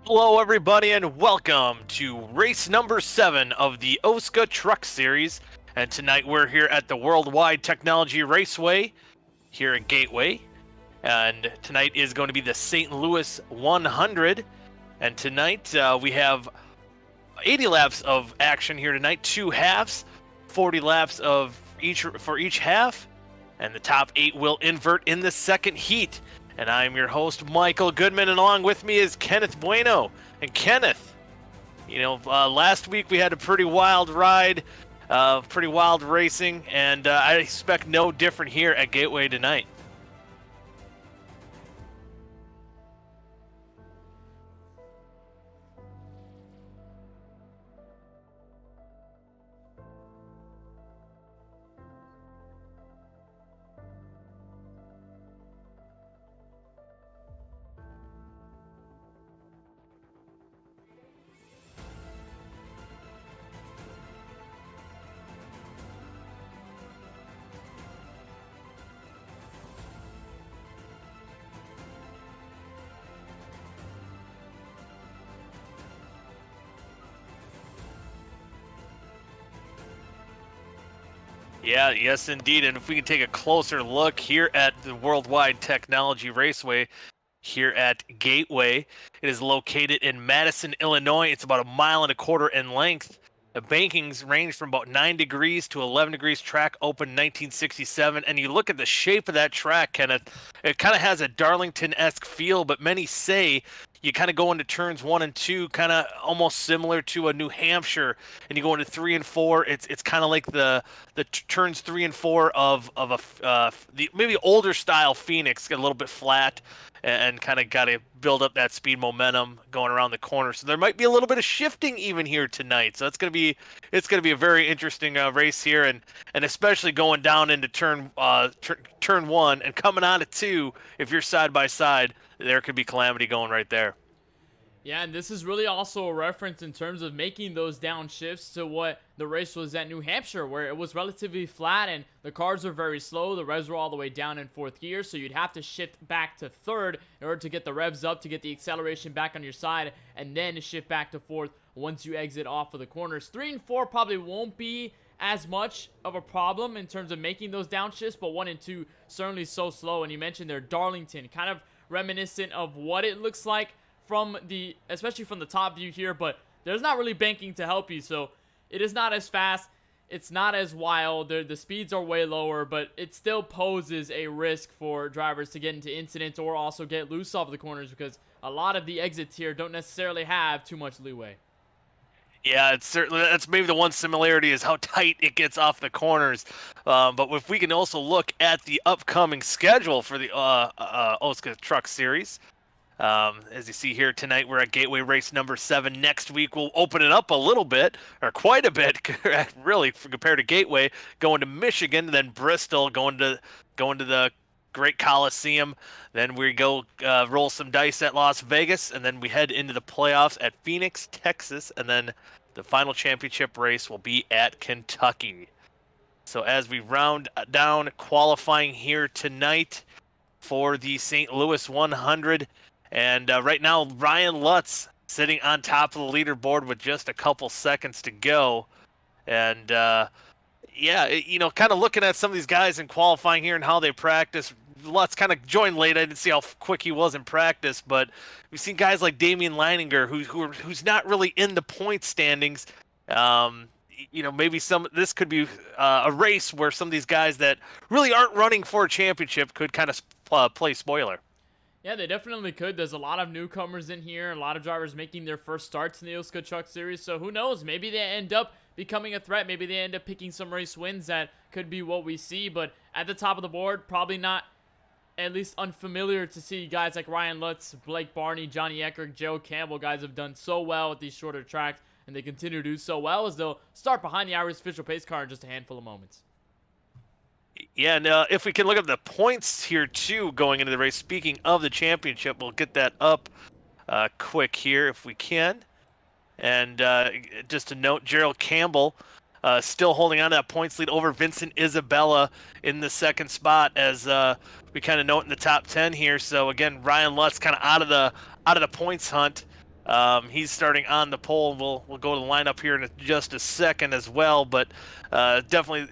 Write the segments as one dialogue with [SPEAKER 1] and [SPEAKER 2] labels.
[SPEAKER 1] Hello, everybody, and welcome to race number 7 of the OSCA Truck Series. And tonight we're here at the Worldwide Technology Raceway here at Gateway. And tonight is going to be the St. Louis 100. And tonight we have 80 laps of action here tonight, 2 halves, 40 laps of for each half, and the top 8 will invert in the second heat. And I'm your host, Michael Goodman, and along with me is Kenneth Bueno. And Kenneth, last week we had a pretty wild ride, pretty wild racing, and I expect no different here at Gateway tonight. Yeah, yes, indeed. And if we can take a closer look here at the Worldwide Technology Raceway here at Gateway, it is located in Madison, Illinois. It's about 1.25 miles in length. The bankings range from about 9 degrees to 11 degrees. Track opened 1967. And you look at the shape of that track, Kenneth, it kind of has a Darlington-esque feel, but many say you kind of go into turns 1 and 2, kind of almost similar to a New Hampshire, and you go into 3 and 4. It's kind of like the turns 3 and 4 of the maybe older style Phoenix, get a little bit flat and kind of got to build up that speed momentum going around the corner. So there might be a little bit of shifting even here tonight. So it's gonna be a very interesting race here, and especially going down into turn 1 and coming out of 2. If you're side by side, there could be calamity going right there.
[SPEAKER 2] Yeah, and this is really also a reference in terms of making those downshifts to what the race was at New Hampshire, where it was relatively flat and the cars were very slow. The revs were all the way down in 4th gear, so you'd have to shift back to 3rd in order to get the revs up, to get the acceleration back on your side, and then shift back to 4th once you exit off of the corners. 3 and 4 probably won't be as much of a problem in terms of making those downshifts, but 1 and 2 certainly so slow. And you mentioned there Darlington, kind of reminiscent of what it looks like especially from the top view here, but there's not really banking to help you, so it is not as fast, it's not as wild, the speeds are way lower, but it still poses a risk for drivers to get into incidents or also get loose off the corners, because a lot of the exits here don't necessarily have too much leeway.
[SPEAKER 1] Yeah, that's maybe the one similarity is how tight it gets off the corners. But if we can also look at the upcoming schedule for the OSCA Truck Series, as you see here tonight, we're at Gateway race number 7. Next week, we'll open it up a little bit, or quite a bit, really, compared to Gateway, going to Michigan, then Bristol, going to the Great Coliseum. Then we go roll some dice at Las Vegas, and then we head into the playoffs at Phoenix, Texas, and then the final championship race will be at Kentucky. So as we round down qualifying here tonight for the St. Louis 100, and right now, Ryan Lutz sitting on top of the leaderboard with just a couple seconds to go. And, kind of looking at some of these guys in qualifying here and how they practice. Lutz kind of joined late. I didn't see how quick he was in practice, but we've seen guys like Damian Leininger, who's not really in the point standings. Maybe this could be a race where some of these guys that really aren't running for a championship could kind of play spoiler.
[SPEAKER 2] Yeah, they definitely could. There's a lot of newcomers in here, a lot of drivers making their first starts in the OSCA Truck Series, so who knows? Maybe they end up becoming a threat. Maybe they end up picking some race wins. That could be what we see, but at the top of the board, probably not at least unfamiliar to see guys like Ryan Lutz, Blake Barney, Johnny Eckert, Joe Campbell. Guys have done so well with these shorter tracks, and they continue to do so well as they'll start behind the Irish official pace car in just a handful of moments.
[SPEAKER 1] Yeah, and if we can look at the points here, too, going into the race. Speaking of the championship, we'll get that up quick here if we can. And just to note, Gerald Campbell still holding on to that points lead over Vincent Isabella in the second spot, as we kind of note in the top 10 here. So, again, Ryan Lutz kind of out of the points hunt. He's starting on the pole. We'll go to the lineup here in just a second as well, but definitely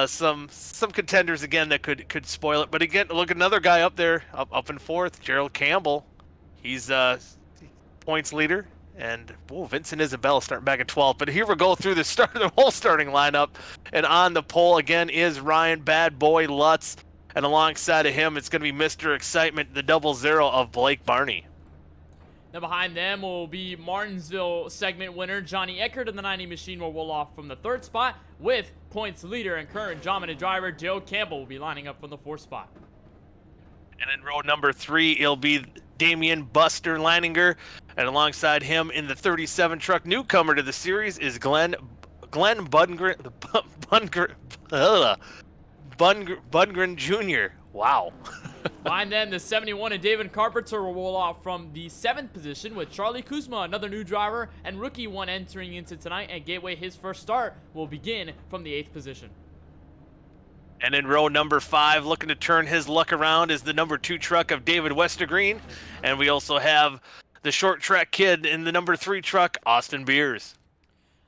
[SPEAKER 1] some contenders again that could spoil it. But again, look, another guy up there, up in fourth, Gerald Campbell. He's points leader. And Vincent Isabella starting back at 12th. But here we go through the whole starting lineup. And on the pole again is Ryan Bad Boy Lutz. And alongside of him, it's going to be Mr. Excitement, the 00 of Blake Barney.
[SPEAKER 2] Now behind them will be Martinsville segment winner Johnny Eckert, and the 90 machine will roll off from the 3rd spot, with points leader and current dominant driver Joe Campbell will be lining up from the 4th spot.
[SPEAKER 1] And in row number 3, it'll be Damian Buster Leininger, and alongside him in the 37 truck, newcomer to the series is Glenn Bundgren Jr. Wow.
[SPEAKER 2] Behind them, the 71 and David Carpenter will roll off from the 7th position, with Charlie Kuzma, another new driver and rookie one entering into tonight, and Gateway, his first start, will begin from the 8th position.
[SPEAKER 1] And in row number 5, looking to turn his luck around, is the number 2 truck of David Westergreen. And we also have the short track kid in the number 3 truck, Austin Beers.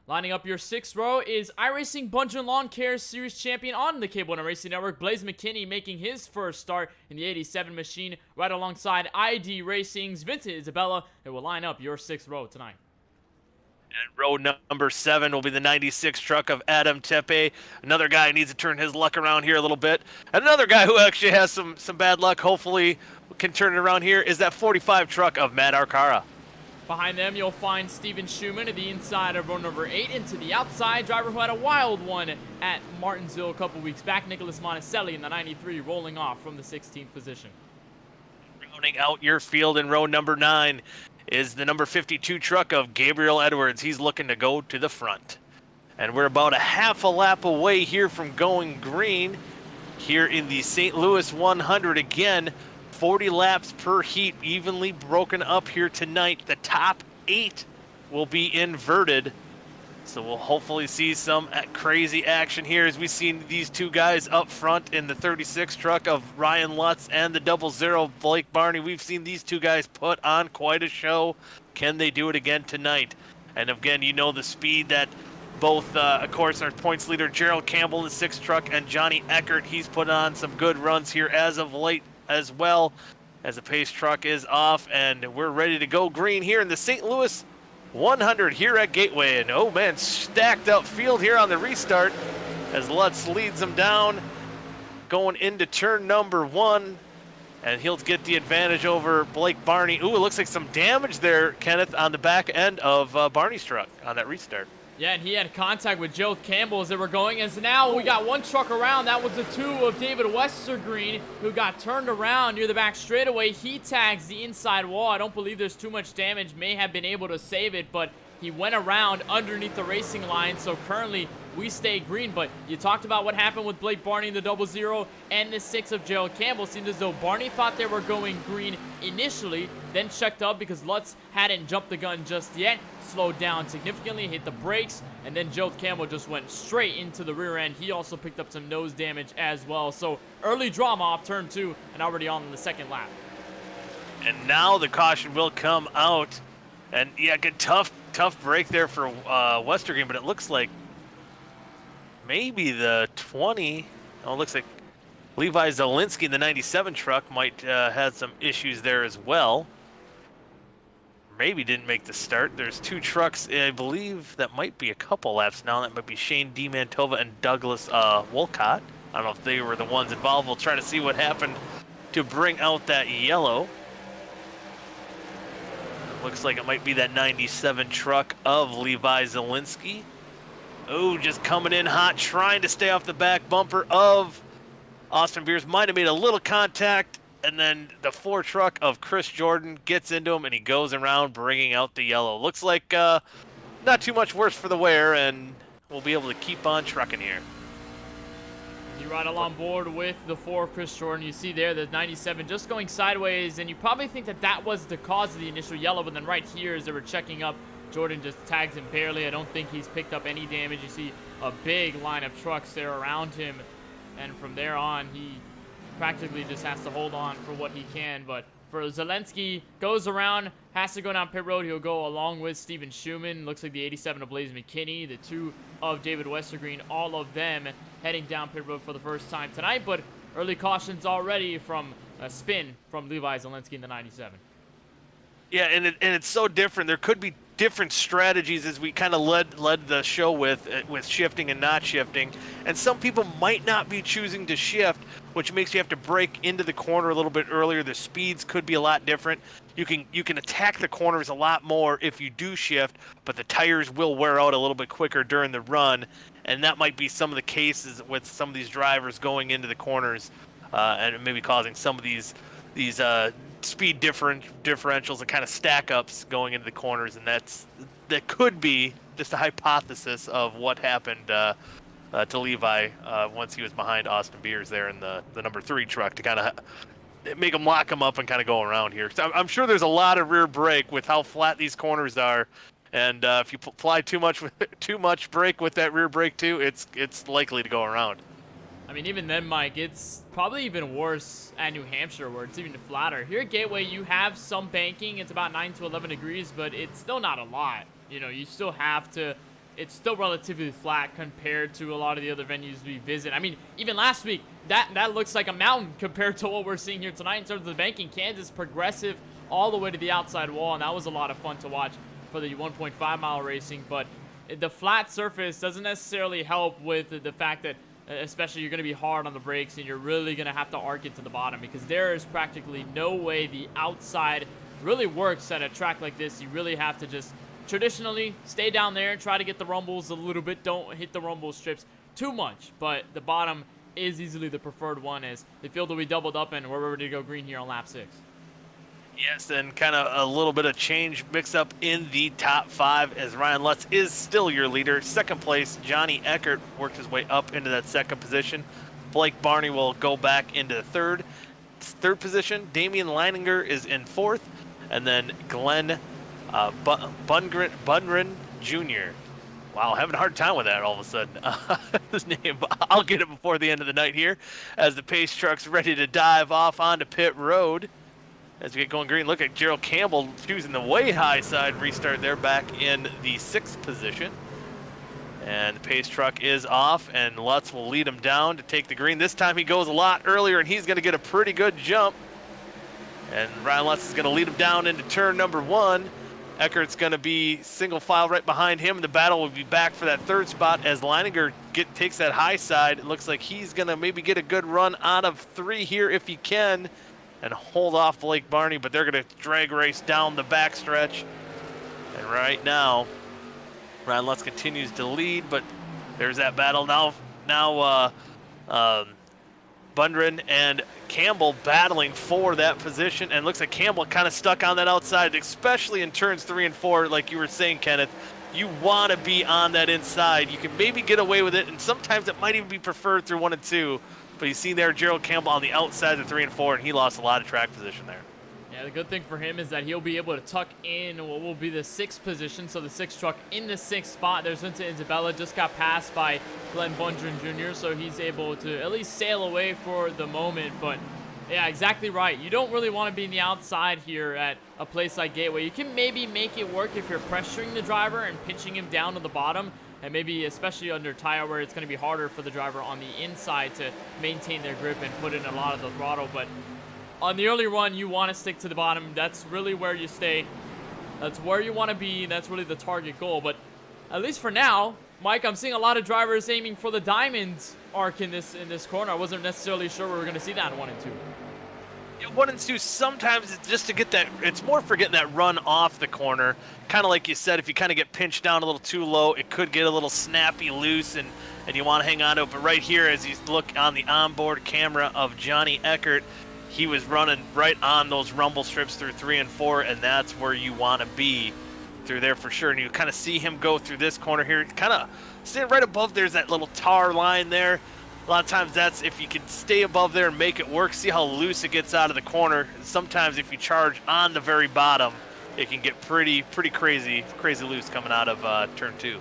[SPEAKER 2] Lining up your 6th row is Iracing Bunch and Lawn Care Series champion on the KBueno Racing Network, Blaze McKinney, making his first start in the 87 machine, right alongside ID Racing's Vincent Isabella, who will line up your 6th row tonight.
[SPEAKER 1] And row number 7 will be the 96 truck of Adam Tepe. Another guy who needs to turn his luck around here a little bit. And another guy who actually has some bad luck, hopefully can turn it around here, is that 45 truck of Matt Arcara.
[SPEAKER 2] Behind them, you'll find Steven Schumann at the inside of row number 8, and to the outside, driver who had a wild one at Martinsville a couple weeks back, Nicholas Monticelli in the 93, rolling off from the 16th position.
[SPEAKER 1] Rounding out your field in row number 9 is the number 52 truck of Gabriel Edwards. He's looking to go to the front. And we're about a half a lap away here from going green here in the St. Louis 100 again. 40 laps per heat, evenly broken up here tonight. The top 8 will be inverted. So we'll hopefully see some crazy action here as we see these two guys up front in the 36 truck of Ryan Lutz and the 00 Blake Barney. We've seen these two guys put on quite a show. Can they do it again tonight? And again, you know the speed that both, of course, our points leader Gerald Campbell in the 6 truck and Johnny Eckert, he's put on some good runs here as of late as well, as the pace truck is off, and we're ready to go green here in the St. Louis 100 here at Gateway. And oh man, stacked up field here on the restart as Lutz leads them down going into turn number 1, and he'll get the advantage over Blake Barney. Ooh, it looks like some damage there, Kenneth, on the back end of Barney's truck on that restart.
[SPEAKER 2] Yeah, and he had contact with Joe Campbell as they were going. And so now we got one truck around. That was the 2 of David Westergreen, who got turned around near the back straightaway. He tags the inside wall. I don't believe there's too much damage. May have been able to save it, but he went around underneath the racing line. So currently we stay green. But you talked about what happened with Blake Barney in the 00 and the 6 of Gerald Campbell. Seemed as though Barney thought they were going green initially, then checked up because Lutz hadn't jumped the gun just yet. Slowed down significantly, hit the brakes, and then Joe Campbell just went straight into the rear end. He also picked up some nose damage as well. So early drama off turn 2 and already on the 2nd lap.
[SPEAKER 1] And now the caution will come out. And yeah, good tough break there for Westergreen, but it looks like maybe the 20. Oh, it looks like Levi Zielinski in the 97 truck might have some issues there as well. Maybe didn't make the start. There's 2 trucks, I believe, that might be a couple laps now. That might be Shane DiMantova and Douglas Wolcott. I don't know if they were the ones involved. We'll try to see what happened to bring out that yellow. Looks like it might be that 97 truck of Levi Zielinski. Oh, just coming in hot, trying to stay off the back bumper of Austin Beers. Might have made a little contact. And then the 4 truck of Chris Jordan gets into him, and he goes around bringing out the yellow. Looks like not too much worse for the wear, and we'll be able to keep on trucking here.
[SPEAKER 2] You ride along board with the 4 of Chris Jordan. You see there the 97 just going sideways, and you probably think that that was the cause of the initial yellow, but then right here as they were checking up, Jordan just tags him barely. I don't think he's picked up any damage. You see a big line of trucks there around him, and from there on, he practically just has to hold on for what he can. But for Zelensky, goes around, has to go down pit road. He'll go along with Steven Schumann. Looks like the 87 of Blaze McKinney, the 2 of David Westergreen, all of them heading down pit road for the first time tonight. But early cautions already from a spin from Levi Zelensky in the 97.
[SPEAKER 1] Yeah, and it's so different. There could be different strategies as we kind of led the show with shifting and not shifting. And some people might not be choosing to shift, which makes you have to break into the corner a little bit earlier. The speeds could be a lot different. You can attack the corners a lot more if you do shift, but the tires will wear out a little bit quicker during the run, and that might be some of the cases with some of these drivers going into the corners, and maybe causing some of these speed differentials and kind of stack ups going into the corners, and that could be just a hypothesis of what happened to Levi once he was behind Austin Beers there in the number 3 truck to kind of make him lock him up and kind of go around here. So I'm sure there's a lot of rear brake with how flat these corners are, and if you apply too much brake with that rear brake too, it's likely to go around.
[SPEAKER 2] I mean, even then, Mike, it's probably even worse at New Hampshire where it's even flatter. Here at Gateway, you have some banking. It's about 9 to 11 degrees, but it's still not a lot. You know, you still have to, it's still relatively flat compared to a lot of the other venues we visit. I mean, even last week, that looks like a mountain compared to what we're seeing here tonight in terms of the banking. Kansas progressive all the way to the outside wall, and that was a lot of fun to watch for the 1.5 mile racing. But the flat surface doesn't necessarily help with the fact that especially you're going to be hard on the brakes and you're really going to have to arc it to the bottom, because there is practically no way the outside really works at a track like this. You really have to just traditionally stay down there and try to get the rumbles a little bit. Don't hit the rumble strips too much, but the bottom is easily the preferred one as the field will be doubled up and we're ready to go green here on lap 6.
[SPEAKER 1] Yes, and kind of a little bit of change mix up in the top 5 as Ryan Lutz is still your leader. Second place, Johnny Eckert worked his way up into that second position. Blake Barney will go back into third position. Damian Leininger is in 4th, and then Glenn Bunrin Jr. Wow, having a hard time with that all of a sudden. His name, I'll get it before the end of the night here as the pace truck's ready to dive off onto pit road. As we get going green, look at Gerald Campbell choosing the way high side restart there, back in the 6th position. And the pace truck is off, and Lutz will lead him down to take the green. This time he goes a lot earlier, and he's going to get a pretty good jump. And Ryan Lutz is going to lead him down into turn number 1. Eckert's going to be single file right behind him. The battle will be back for that 3rd spot as Leininger takes that high side. It looks like he's going to maybe get a good run out of 3 here if he can, and hold off Blake Barney, but they're going to drag race down the backstretch. And right now, Ryan Lutz continues to lead, but there's that battle now. Bundren and Campbell battling for that position, and looks like Campbell kind of stuck on that outside, especially in turns 3 and 4. Like you were saying, Kenneth, you want to be on that inside. You can maybe get away with it, and sometimes it might even be preferred through 1 and 2. But you see there Gerald Campbell on the outside of 3 and 4, and he lost a lot of track position there.
[SPEAKER 2] Yeah, the good thing for him is that he'll be able to tuck in what will be the 6th position. So the 6th truck in the 6th spot. There's Vincent Isabella, just got passed by Glenn Bundren Jr., so he's able to at least sail away for the moment. But yeah, exactly right. You don't really want to be in the outside here at a place like Gateway. You can maybe make it work if you're pressuring the driver and pinching him down to the bottom. And maybe especially under tire where it's going to be harder for the driver on the inside to maintain their grip and put in a lot of the throttle. But on the early run, you want to stick to the bottom. That's really where you stay. That's where you want to be. That's really the target goal. But at least for now, Mike, I'm seeing a lot of drivers aiming for the diamonds arc in this corner. I wasn't necessarily sure we were going to see that in 1 and 2.
[SPEAKER 1] 1 and 2, sometimes it's just to get that, it's more for getting that run off the corner. Kind of like you said, if you kind of get pinched down a little too low, it could get a little snappy loose, and you want to hang on to it. But right here, as you look on the onboard camera of Johnny Eckert, he was running right on those rumble strips through 3 and 4, and that's where you want to be through there for sure. And you kind of see him go through this corner here, kind of staying right above. There's that little tar line there. A lot of times that's if you can stay above there and make it work. See how loose it gets out of the corner. Sometimes if you charge on the very bottom, it can get pretty crazy loose coming out of turn 2.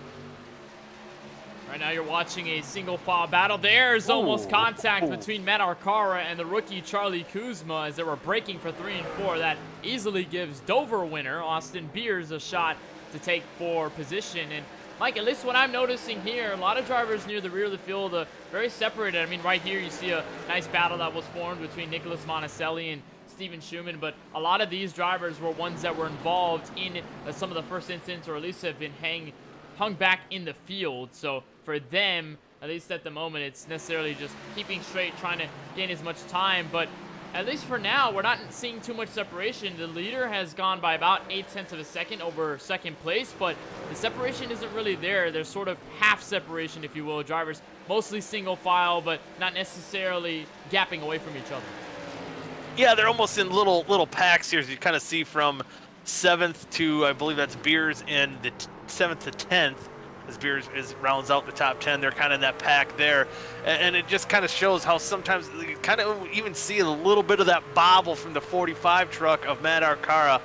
[SPEAKER 2] Right now you're watching a single file battle. There's almost contact between Matt Arcara and the rookie Charlie Kuzma as they were breaking for 3 and 4. That easily gives Dover winner Austin Beers a shot to take 4 position. And Mike, at least what I'm noticing here, a lot of drivers near the rear of the field are very separated. I mean, right here you see a nice battle that was formed between Nicholas Monticelli and Steven Schumann, but a lot of these drivers were ones that were involved in some of the first instance, or at least have been hung back in the field. So for them, at least at the moment, it's necessarily just keeping straight, trying to gain as much time. But at least for now, we're not seeing too much separation. The leader has gone by about 0.8 of a second over second place, but the separation isn't really there. There's sort of half separation, if you will. Drivers mostly single file, but not necessarily gapping away from each other.
[SPEAKER 1] Yeah, they're almost in little packs here, as you kind of see from 7th to, I believe that's Beers, in the 7th to 10th. As Beers rounds out the top 10, they're kind of in that pack there. And it just kind of shows how sometimes you kind of even see a little bit of that bobble from the 45 truck of Matt Arcara,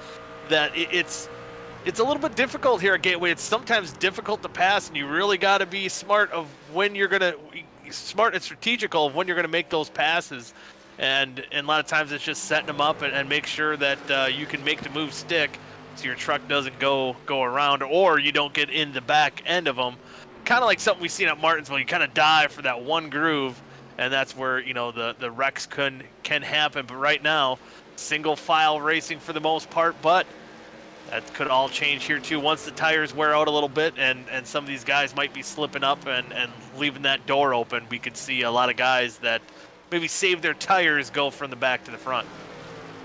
[SPEAKER 1] that it's a little bit difficult here at Gateway. It's sometimes difficult to pass, and you really got to be smart of when you're going to, smart and strategical of when you're going to make those passes. And a lot of times it's just setting them up and make sure that you can make the move stick so your truck doesn't go around, or you don't get in the back end of them. Kind of like something we've seen at Martinsville. You kind of dive for that one groove, and that's where, you know, the wrecks can happen. But right now, single file racing for the most part, but that could all change here too once the tires wear out a little bit, and some of these guys might be slipping up and leaving that door open. We could see a lot of guys that maybe save their tires go from the back to the front.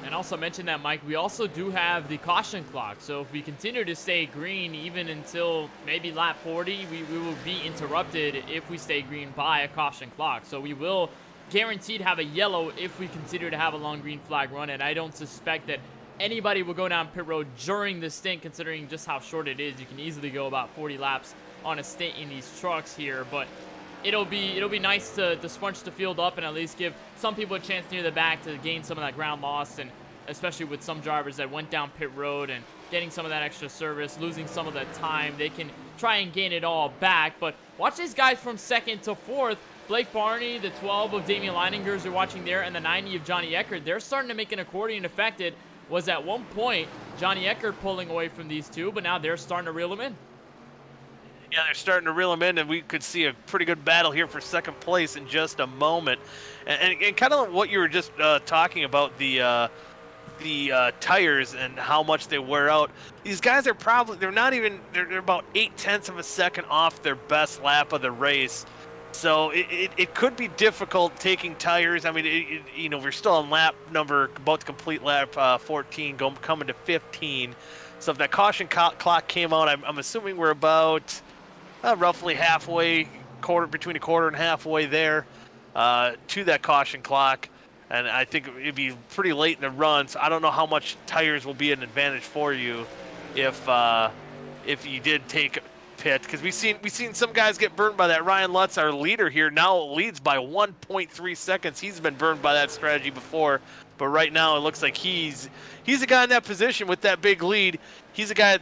[SPEAKER 2] And also mention that, Mike, we also do have the caution clock. So if we continue to stay green even until maybe lap 40, we will be interrupted if we stay green by a caution clock. So we will guaranteed have a yellow if we continue to have a long green flag run. And I don't suspect that anybody will go down pit road during the stint, considering just how short it is. You can easily go about 40 laps on a stint in these trucks here. But it'll be nice to scrunch the field up and at least give some people a chance near the back to gain some of that ground loss, and especially with some drivers that went down pit road and getting some of that extra service, losing some of that time, they can try and gain it all back. But watch these guys from 2nd to 4th. Blake Barney, the 12 of Damian Leininger you're watching there, and the 90 of Johnny Eckert. They're starting to make an accordion effect. It was at one point Johnny Eckert pulling away from these two, but now they're starting to reel them in.
[SPEAKER 1] Yeah, they're starting to reel them in, and we could see a pretty good battle here for second place in just a moment. And kind of what you were just talking about, the tires and how much they wear out. These guys are probably, they're about 0.8 of a second off their best lap of the race. So it could be difficult taking tires. I mean, you know, we're still on lap number, about to complete lap 14, coming to 15. So if that caution clock came out, I'm assuming we're about roughly halfway, between a quarter and halfway there to that caution clock. And I think it'd be pretty late in the run, so I don't know how much tires will be an advantage for you if you did take pit, because we've seen some guys get burned by that. Ryan Lutz, our leader here, now leads by 1.3 seconds. He's been burned by that strategy before, but right now it looks like he's a guy in that position with that big lead. He's a guy,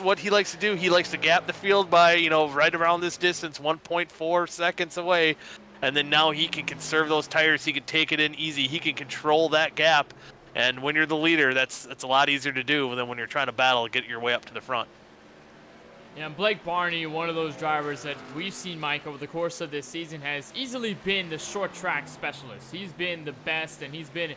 [SPEAKER 1] what he likes to do. He likes to gap the field by, you know, right around this distance, 1.4 seconds away. And then now he can conserve those tires. He can take it in easy. He can control that gap. And when you're the leader, that's a lot easier to do than when you're trying to battle to get your way up to the front.
[SPEAKER 2] Yeah, and Blake Barney, one of those drivers that we've seen, Mike, over the course of this season, has easily been the short track specialist. He's been the best, and he's been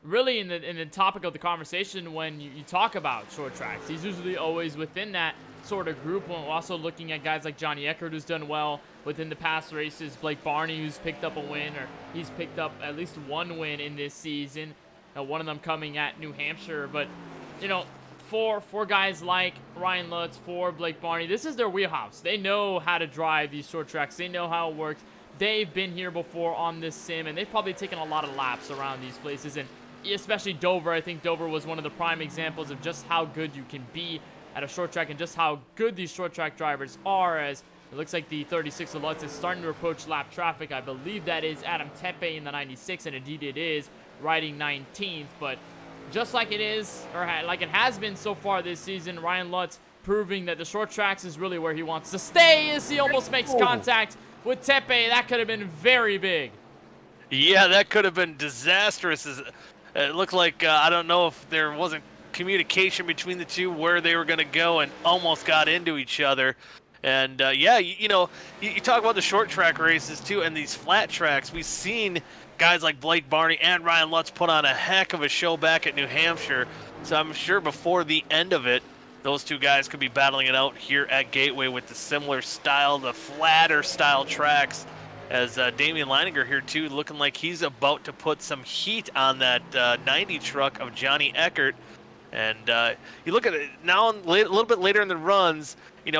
[SPEAKER 2] really in the topic of the conversation when you talk about short tracks. He's usually always within that sort of group. We're also looking at guys like Johnny Eckert, who's done well within the past races. Blake Barney, who's picked up a win, or he's picked up at least one win in this season. One of them coming at New Hampshire. But, you know, for guys like Ryan Lutz, for Blake Barney, this is their wheelhouse. They know how to drive these short tracks. They know how it works. They've been here before on this sim, and they've probably taken a lot of laps around these places. And especially Dover. I think Dover was one of the prime examples of just how good you can be at a short track and just how good these short track drivers are, as it looks like the 36 of Lutz is starting to approach lap traffic. I believe that is Adam Tepe in the 96, and indeed it is, riding 19th. But just like it is, or like it has been so far this season, Ryan Lutz proving that the short tracks is really where he wants to stay as he almost makes contact with Tepe. That could have been very big.
[SPEAKER 1] Yeah, that could have been disastrous. It looked like, I don't know if there wasn't communication between the two where they were going to go, and almost got into each other. And yeah, you talk about the short track races too, and these flat tracks. We've seen guys like Blake Barney and Ryan Lutz put on a heck of a show back at New Hampshire. So I'm sure before the end of it, those two guys could be battling it out here at Gateway with the similar style, the flatter style tracks. As Damian Leininger here too, looking like he's about to put some heat on that 90 truck of Johnny Eckert. And you look at it now, a little bit later in the runs, you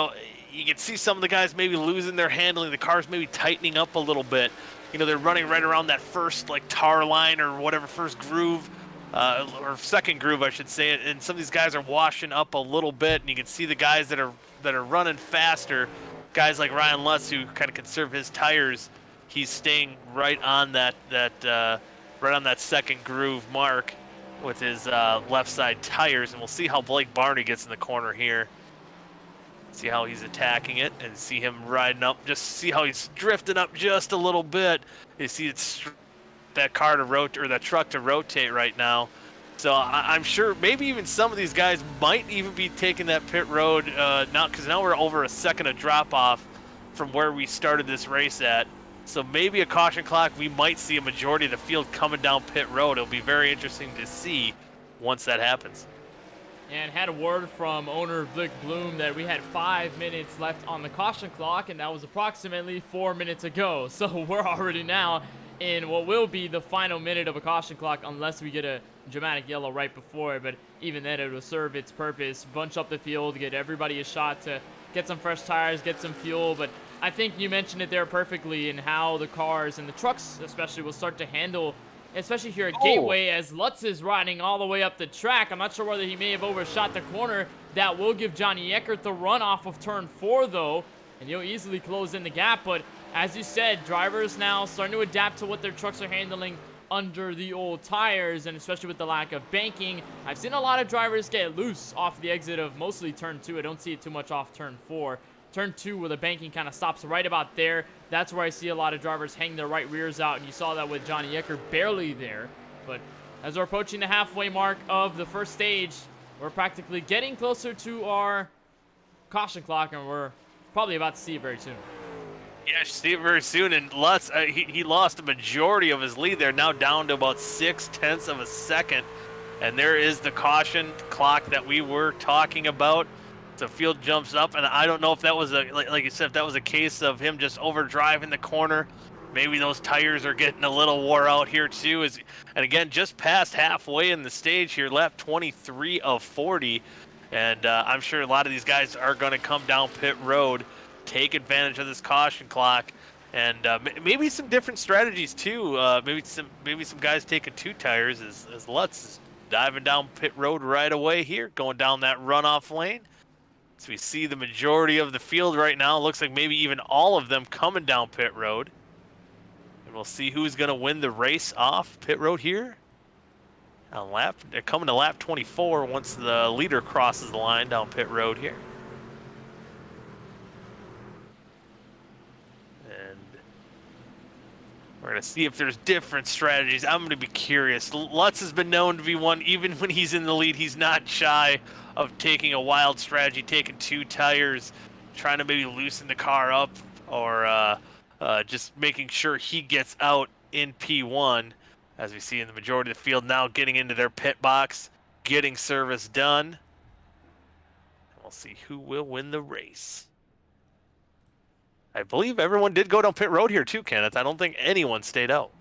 [SPEAKER 1] can see some of the guys maybe losing their handling. The cars maybe tightening up a little bit. They're running right around that first tar line or whatever, first groove, or second groove, I should say. And some of these guys are washing up a little bit, and you can see the guys that are running faster. Guys like Ryan Lutz, who kind of conserve his tires, he's staying right on that second groove mark with his left side tires. And we'll see how Blake Barney gets in the corner here. See how he's attacking it, and see him riding up. Just see how he's drifting up just a little bit. You see it's that car to rotate, or that truck to rotate right now. So I'm sure maybe even some of these guys might even be taking that pit road now, because now we're over a second of drop off from where we started this race at. So maybe a caution clock. We might see a majority of the field coming down pit road. It'll be very interesting to see once that happens.
[SPEAKER 2] And had a word from owner Vic Bloom that we had 5 minutes left on the caution clock, and that was approximately 4 minutes ago. So we're already now in what will be the final minute of a caution clock, unless we get a dramatic yellow right before it. But even then, it will serve its purpose. Bunch up the field, get everybody a shot to get some fresh tires, get some fuel. But I think you mentioned it there perfectly in how the cars and the trucks especially will start to handle, especially here at Gateway, as Lutz is riding all the way up the track. I'm not sure whether he may have overshot the corner. That will give Johnny Eckert the run off of turn 4, though, and he'll easily close in the gap. But as you said, drivers now starting to adapt to what their trucks are handling under the old tires, and especially with the lack of banking. I've seen a lot of drivers get loose off the exit of mostly turn 2. I don't see it too much off turn 4. Turn 2, where the banking kind of stops right about there. That's where I see a lot of drivers hang their right rears out, and you saw that with Johnny Eckert barely there. But as we're approaching the halfway mark of the first stage, we're practically getting closer to our caution clock, and we're probably about to see it very soon.
[SPEAKER 1] Yeah, see it very soon. And Lutz, he lost a majority of his lead there, now down to about 0.6 of a second. And there is the caution clock that we were talking about. The field jumps up, and I don't know if that was like you said, if that was a case of him just overdriving the corner. Maybe those tires are getting a little wore out here too. And again, just past halfway in the stage here, lap 23 of 40, and I'm sure a lot of these guys are going to come down pit road, take advantage of this caution clock, and maybe some different strategies too. Maybe some guys taking 2 tires as Lutz is diving down pit road right away here, going down that runoff lane. So we see the majority of the field right now. Looks like maybe even all of them coming down pit road. And we'll see who's going to win the race off pit road here. They're coming to lap 24 once the leader crosses the line down pit road here. And we're going to see if there's different strategies. I'm going to be curious. Lutz has been known to be one, even when he's in the lead, he's not shy of taking a wild strategy, taking 2 tires, trying to maybe loosen the car up, or just making sure he gets out in P1, as we see in the majority of the field now getting into their pit box, getting service done. And we'll see who will win the race. I believe everyone did go down pit road here too, Kenneth. I don't think anyone stayed out.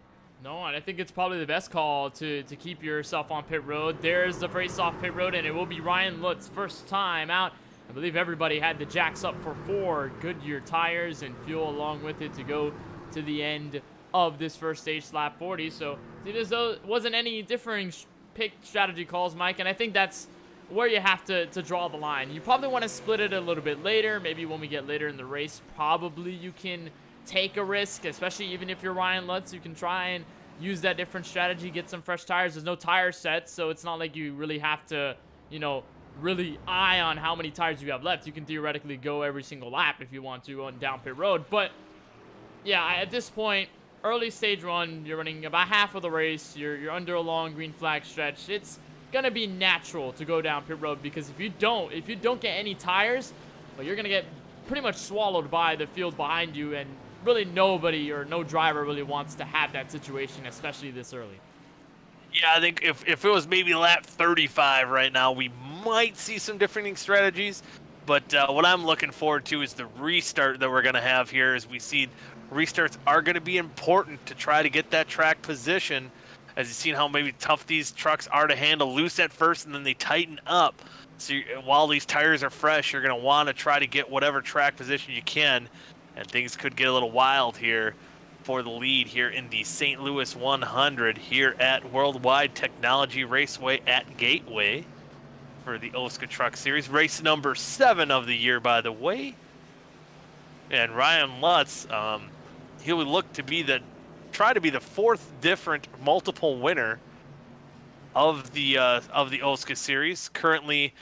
[SPEAKER 2] No, and I think it's probably the best call to keep yourself on pit road. There's the race off pit road, and it will be Ryan Lutz first time out. I believe everybody had the jacks up for 4 Goodyear tires and fuel along with it to go to the end of this first stage, lap 40. So there wasn't any differing pick strategy calls, Mike, and I think that's where you have to draw the line. You probably want to split it a little bit later. Maybe when we get later in the race, probably you can take a risk, especially even if you're Ryan Lutz. You can try and use that different strategy, get some fresh tires. There's no tire sets, so it's not like you really have to, really eye on how many tires you have left. You can theoretically go every single lap if you want to on down pit road. But yeah, at this point, early stage run, you're running about half of the race. You're under a long green flag stretch. It's gonna be natural to go down pit road, because if you don't get any tires, well, you're gonna get pretty much swallowed by the field behind you, and really nobody or no driver really wants to have that situation, especially this early.
[SPEAKER 1] Yeah, I think if it was maybe lap 35 right now, we might see some differing strategies. But what I'm looking forward to is the restart that we're going to have here. As we see, restarts are going to be important to try to get that track position. As you've seen how maybe tough these trucks are to handle, loose at first, and then they tighten up. So while these tires are fresh, you're going to want to try to get whatever track position you can. And things could get a little wild here for the lead here in the St. Louis 100 here at Worldwide Technology Raceway at Gateway for the OSCA Truck Series. Race number 7 of the year, by the way. And Ryan Lutz, he would look to be try to be the 4th different multiple winner of the OSCA Series. Currently,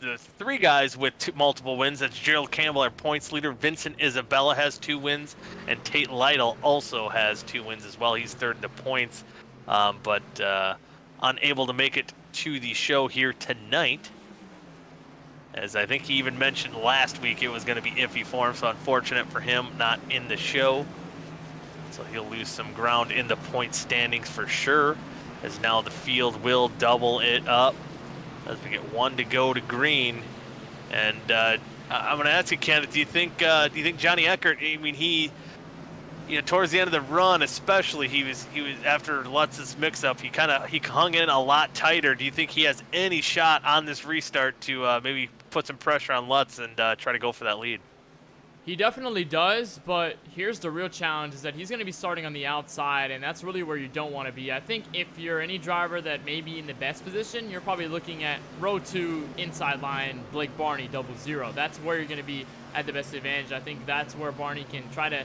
[SPEAKER 1] the 3 guys with multiple wins. That's Gerald Campbell, our points leader. Vincent Isabella has 2 wins, and Tate Lytle also has 2 wins as well. He's 3rd in the points, but unable to make it to the show here tonight. As I think he even mentioned last week it was going to be iffy for him, so unfortunate for him, not in the show. So he'll lose some ground in the point standings for sure, as now the field will double it up as we get 1 to go to green. And I'm going to ask you, Kenneth, do you think Johnny Eckert, I mean, towards the end of the run especially, he was after Lutz's mix-up, he hung in a lot tighter. Do you think he has any shot on this restart to maybe put some pressure on Lutz and try to go for that lead?
[SPEAKER 2] He definitely does, but here's the real challenge, is that he's going to be starting on the outside, and that's really where you don't want to be. I think if you're any driver that may be in the best position, you're probably looking at row 2, inside line, Blake Barney, 00. That's where you're going to be at the best advantage. I think that's where Barney can try to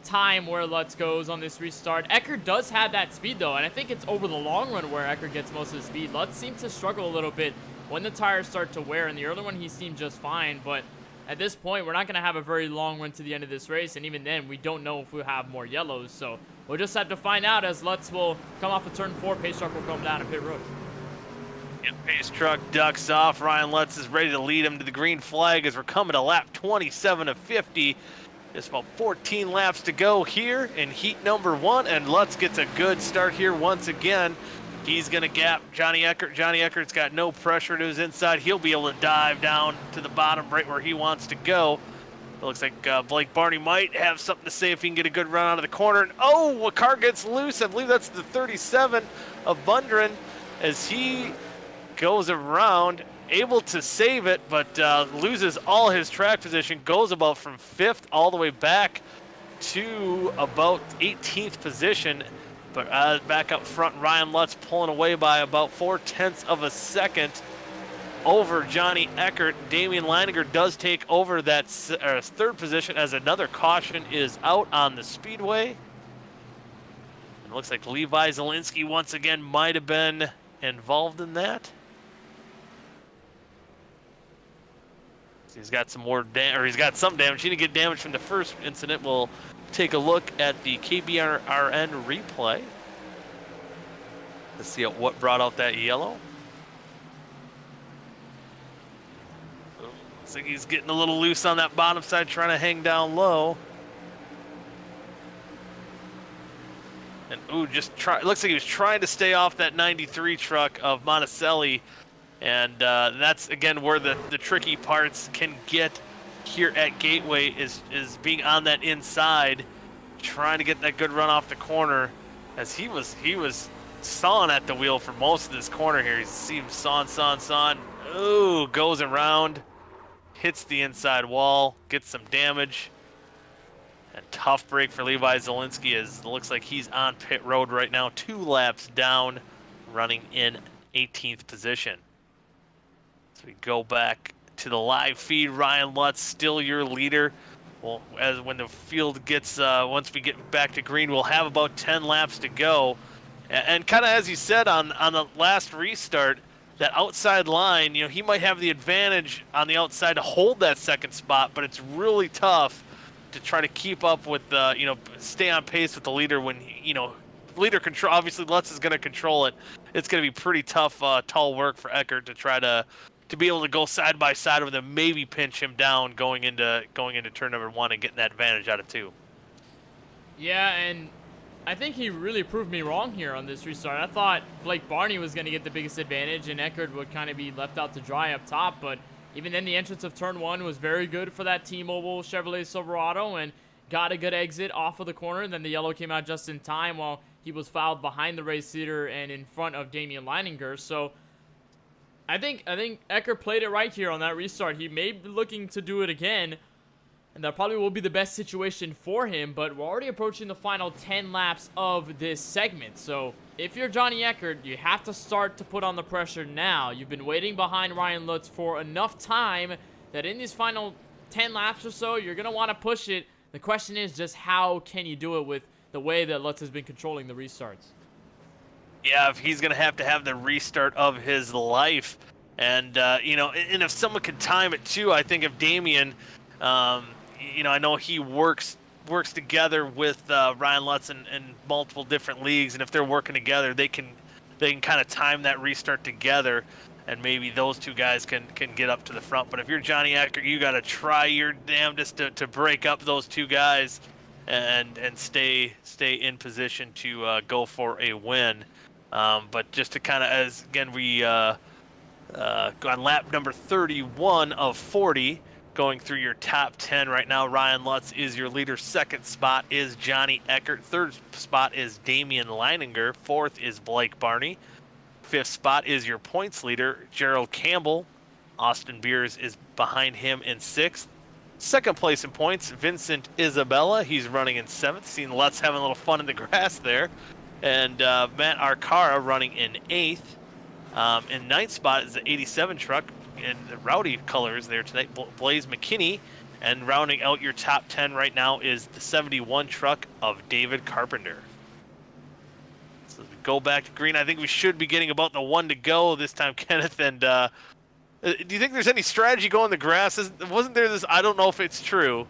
[SPEAKER 2] time where Lutz goes on this restart. Eckert does have that speed, though, and I think it's over the long run where Eckert gets most of the speed. Lutz seems to struggle a little bit when the tires start to wear. In the early one, he seemed just fine, but at this point, we're not going to have a very long run to the end of this race, and even then, we don't know if we'll have more yellows, so we'll just have to find out as Lutz will come off of turn 4. Pace truck will come down to pit road.
[SPEAKER 1] Yep, pace truck ducks off. Ryan Lutz is ready to lead him to the green flag as we're coming to lap 27 of 50. Just about 14 laps to go here in heat number 1, and Lutz gets a good start here once again. He's going to gap Johnny Eckert. Johnny Eckert's got no pressure to his inside. He'll be able to dive down to the bottom right where he wants to go. It looks like Blake Barney might have something to say if he can get a good run out of the corner. And oh, a car gets loose. I believe that's the 37 of Bundren as he goes around, able to save it, but loses all his track position, goes about from 5th all the way back to about 18th position. But back up front, Ryan Lutz pulling away by about 0.4 of a second over Johnny Eckert. Damian Leininger does take over that 3rd position as another caution is out on the speedway. And it looks like Levi Zielinski once again might have been involved in that. So he's got some more he's got some damage. He didn't get damage from the first incident. We'll take a look at the KBRN replay to see what brought out that yellow. Looks like he's getting a little loose on that bottom side, trying to hang down low. And looks like he was trying to stay off that 93 truck of Monticelli. And that's, again, where the tricky parts can get here at Gateway is being on that inside, trying to get that good run off the corner, as he was sawing at the wheel for most of this corner here. You see him sawing. Ooh, goes around, hits the inside wall, gets some damage. And tough break for Levi Zielinski, as it looks like he's on pit road right now, 2 laps down, running in 18th position. So we go back to the live feed. Ryan Lutz still your leader. Well, when the field gets once we get back to green, we'll have about 10 laps to go, And kind of as you said on the last restart, that outside line, he might have the advantage on the outside to hold that second spot, but it's really tough to try to keep up with, stay on pace with the leader when, leader control. Obviously, Lutz is going to control it. It's going to be pretty tough, tall work for Eckert to try to be able to go side by side with him, maybe pinch him down going into turn number 1 and getting that advantage out of 2.
[SPEAKER 2] Yeah, and I think he really proved me wrong here on this restart. I thought Blake Barney was going to get the biggest advantage and Eckert would kind of be left out to dry up top, but even then the entrance of turn 1 was very good for that T-Mobile Chevrolet Silverado and got a good exit off of the corner, and then the yellow came out just in time while he was fouled behind the race leader and in front of Damian Leininger. So I think Eckert played it right here on that restart. He may be looking to do it again, and that probably will be the best situation for him, but we're already approaching the final 10 laps of this segment. So if you're Johnny Eckert, you have to start to put on the pressure now. You've been waiting behind Ryan Lutz for enough time that in these final 10 laps or so, you're going to want to push it. The question is just how can you do it with the way that Lutz has been controlling the restarts?
[SPEAKER 1] Yeah, if he's going to have the restart of his life. And, and if someone could time it too, I think if Damian, I know he works together with Ryan Lutz in multiple different leagues, and if they're working together, they can kind of time that restart together, and maybe those two guys can get up to the front. But if you're Johnny Eckert, you got to try your damnedest to break up those two guys and stay in position to go for a win. But just to kind of, as again we go on lap number 31 of 40. Going through your top 10 right now, Ryan Lutz is your leader. Second spot is Johnny Eckert. Third spot is Damian Leininger. Fourth is Blake Barney. Fifth spot is your points leader, Gerald Campbell. Austin Beers is behind him in sixth. Second place in points, Vincent Isabella. He's running in seventh. Seen Lutz having a little fun in the grass there. And Matt Arcara running in eighth. In ninth spot is the 87 truck. In the rowdy colors there tonight, Blaze McKinney, and rounding out your top 10 right now is the 71 truck of David Carpenter. So as we go back to green, I think we should be getting about the 1 to go this time, Kenneth. And do you think there's any strategy going the grass? Wasn't there this? I don't know if it's true.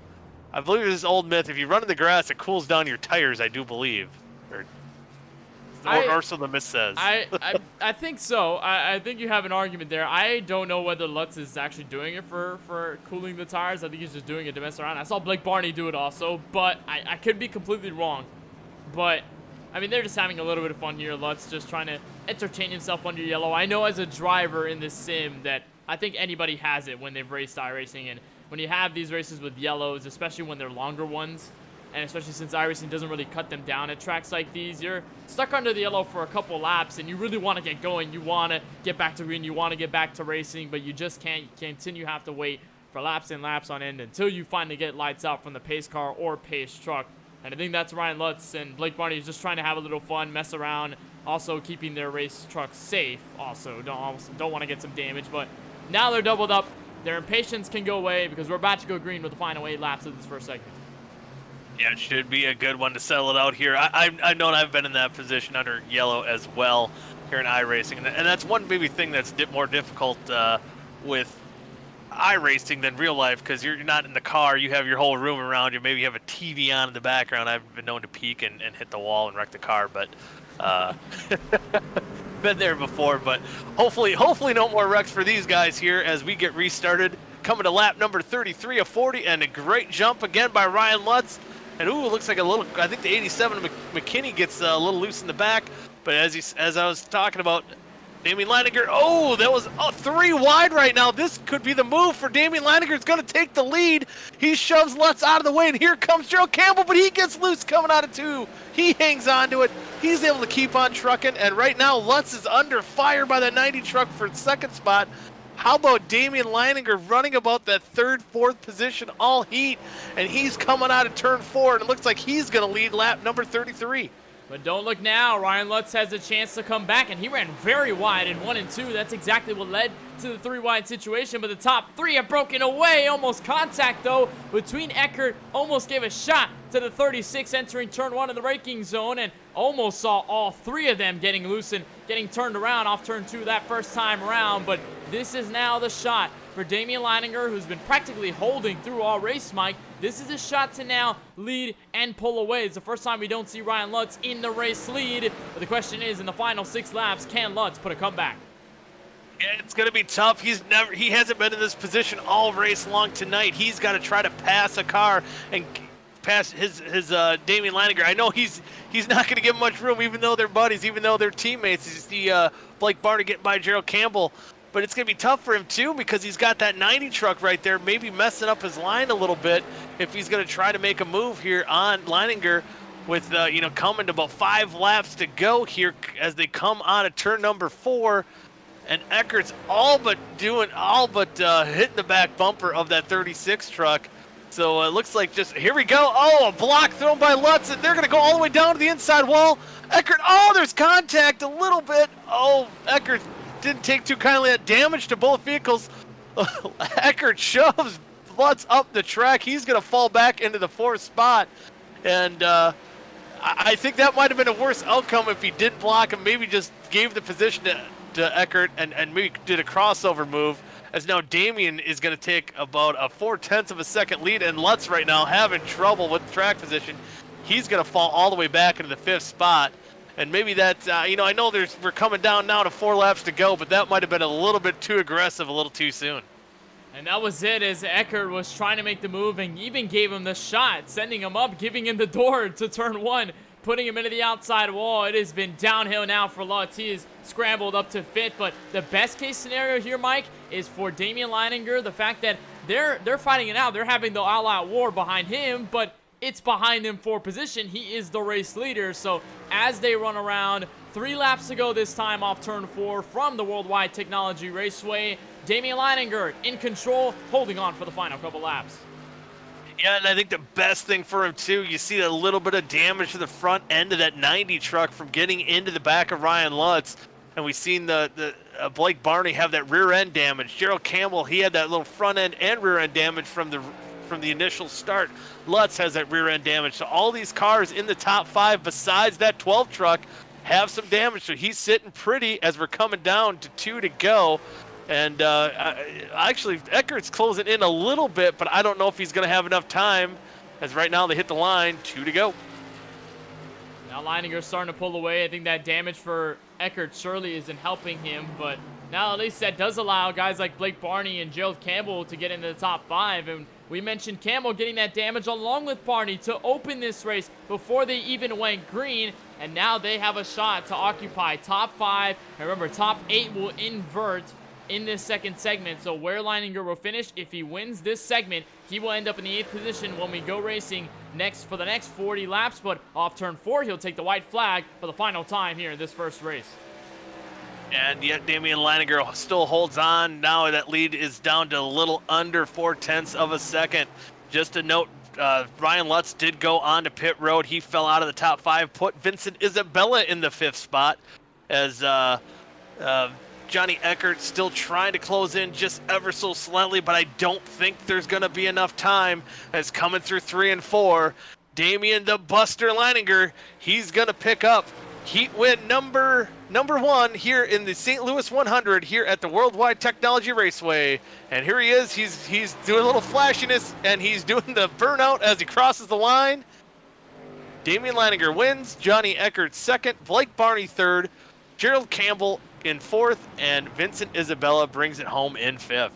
[SPEAKER 1] I believe there's this old myth: if you run in the grass, it cools down your tires. I do believe. Or so the myth says.
[SPEAKER 2] I think so. I think you have an argument there. I don't know whether Lutz is actually doing it for cooling the tires. I think he's just doing it to mess around. I saw Blake Barney do it also, but I could be completely wrong. But, I mean, they're just having a little bit of fun here. Lutz just trying to entertain himself under yellow. I know as a driver in this sim that I think anybody has it when they've raced iRacing. And when you have these races with yellows, especially when they're longer ones, and especially since iRacing doesn't really cut them down at tracks like these, you're stuck under the yellow for a couple laps, and you really want to get going. You want to get back to green. You want to get back to racing, but you just can't. You continue to have to wait for laps and laps on end until you finally get lights out from the pace car or pace truck. And I think that's Ryan Lutz and Blake Barney is just trying to have a little fun, mess around, also keeping their race truck safe. Also, don't want to get some damage, but now they're doubled up. Their impatience can go away because we're about to go green with the final 8 laps of this first segment.
[SPEAKER 1] Yeah, it should be a good one to settle it out here. I know I've been in that position under yellow as well here in iRacing, and that's one maybe thing that's more difficult with iRacing than real life, because you're not in the car. You have your whole room around you. Maybe you have a TV on in the background. I've been known to peek and hit the wall and wreck the car, but been there before. But hopefully no more wrecks for these guys here as we get restarted. Coming to lap number 33 of 40, and a great jump again by Ryan Lutz. And ooh, looks like a little. I think the 87 McKinney gets a little loose in the back. But as I was talking about, Damian Leininger. Oh, that was 3 wide right now. This could be the move for Damian Leininger. It's going to take the lead. He shoves Lutz out of the way, and here comes Gerald Campbell, but he gets loose coming out of 2. He hangs on to it. He's able to keep on trucking, and right now Lutz is under fire by the 90 truck for second spot. How about Damian Leininger running about that 3rd, 4th position all heat, and he's coming out of turn 4, and it looks like he's going to lead lap number 33.
[SPEAKER 2] But don't look now. Ryan Lutz has a chance to come back, and he ran very wide in 1 and 2. That's exactly what led to the 3 wide situation, but the top 3 have broken away. Almost contact, though, between Eckert. Almost gave a shot to the 36 entering turn 1 of the braking zone, and almost saw all 3 of them getting loose and getting turned around off turn 2 that first time around. But this is now the shot for Damian Leininger, who's been practically holding through all race, Mike. This is a shot to now lead and pull away. It's the first time we don't see Ryan Lutz in the race lead. But the question is, in the final 6 laps, can Lutz put a comeback?
[SPEAKER 1] Yeah, it's going to be tough. He hasn't been in this position all race long tonight. He's got to try to pass a car and pass his Damian Leininger. I know he's not going to give much room, even though they're buddies, even though they're teammates. You see Blake Barney getting by Gerald Campbell. But it's going to be tough for him, too, because he's got that 90 truck right there, maybe messing up his line a little bit if he's going to try to make a move here on Leininger with, coming to about 5 laps to go here as they come on to turn number 4. And Eckert's all but hitting the back bumper of that 36 truck. So it looks like here we go. Oh, a block thrown by Lutz, and they're going to go all the way down to the inside wall. Eckert, there's contact a little bit. Oh, Eckert didn't take too kindly at damage to both vehicles. Eckert shoves Lutz up the track. He's going to fall back into the 4th spot. And I think that might have been a worse outcome if he didn't block him, maybe just gave the position to Eckert and maybe did a crossover move, as now Damian is going to take about a 0.4 of a second lead, and Lutz right now having trouble with track position. He's going to fall all the way back into the 5th spot. And maybe that, I know we're coming down now to 4 laps to go, but that might have been a little bit too aggressive a little too soon.
[SPEAKER 2] And that was it, as Eckert was trying to make the move and even gave him the shot, sending him up, giving him the door to turn 1, putting him into the outside wall. It has been downhill now for Lutz. He is scrambled up to 5th, but the best case scenario here, Mike, is for Damian Leininger. The fact that they're fighting it out. They're having the all-out war behind him, but it's behind him for position. He is the race leader. So as they run around, 3 laps to go this time off turn 4 from the Worldwide Technology Raceway, Damian Leininger in control, holding on for the final couple laps.
[SPEAKER 1] Yeah, and I think the best thing for him, too, you see a little bit of damage to the front end of that 90 truck from getting into the back of Ryan Lutz. And we've seen the Blake Barney have that rear end damage. Gerald Campbell, he had that little front end and rear end damage from the initial start. Lutz has that rear end damage. So all these cars in the top 5 besides that 12 truck have some damage. So he's sitting pretty as we're coming down to 2 to go. And actually, Eckert's closing in a little bit, but I don't know if he's going to have enough time, as right now they hit the line, 2 to go.
[SPEAKER 2] Now Leininger's starting to pull away. I think that damage for Eckert surely isn't helping him, but now at least that does allow guys like Blake Barney and Gerald Campbell to get into the top 5. And we mentioned Campbell getting that damage along with Barney to open this race before they even went green. And now they have a shot to occupy top 5. And remember, top 8 will invert in this second segment. So where Leininger will finish, if he wins this segment, he will end up in the 8th position when we go racing next for the next 40 laps. But off turn 4, he'll take the white flag for the final time here in this first race.
[SPEAKER 1] And yet Damian Leininger still holds on. Now that lead is down to a little under 0.4 of a second. Just a note, Ryan Lutz did go on to pit road. He fell out of the top 5, put Vincent Isabella in the 5th spot, as Johnny Eckert still trying to close in just ever so slightly, but I don't think there's going to be enough time, as coming through 3 and 4. Damian the Buster Leininger, he's going to pick up heat win number 1 here in the St. Louis 100 here at the Worldwide Technology Raceway. And here he is. He's doing a little flashiness, and he's doing the burnout as he crosses the line. Damian Leininger wins. Johnny Eckert 2nd. Blake Barney 3rd. Gerald Campbell in 4th, and Vincent Isabella brings it home in 5th.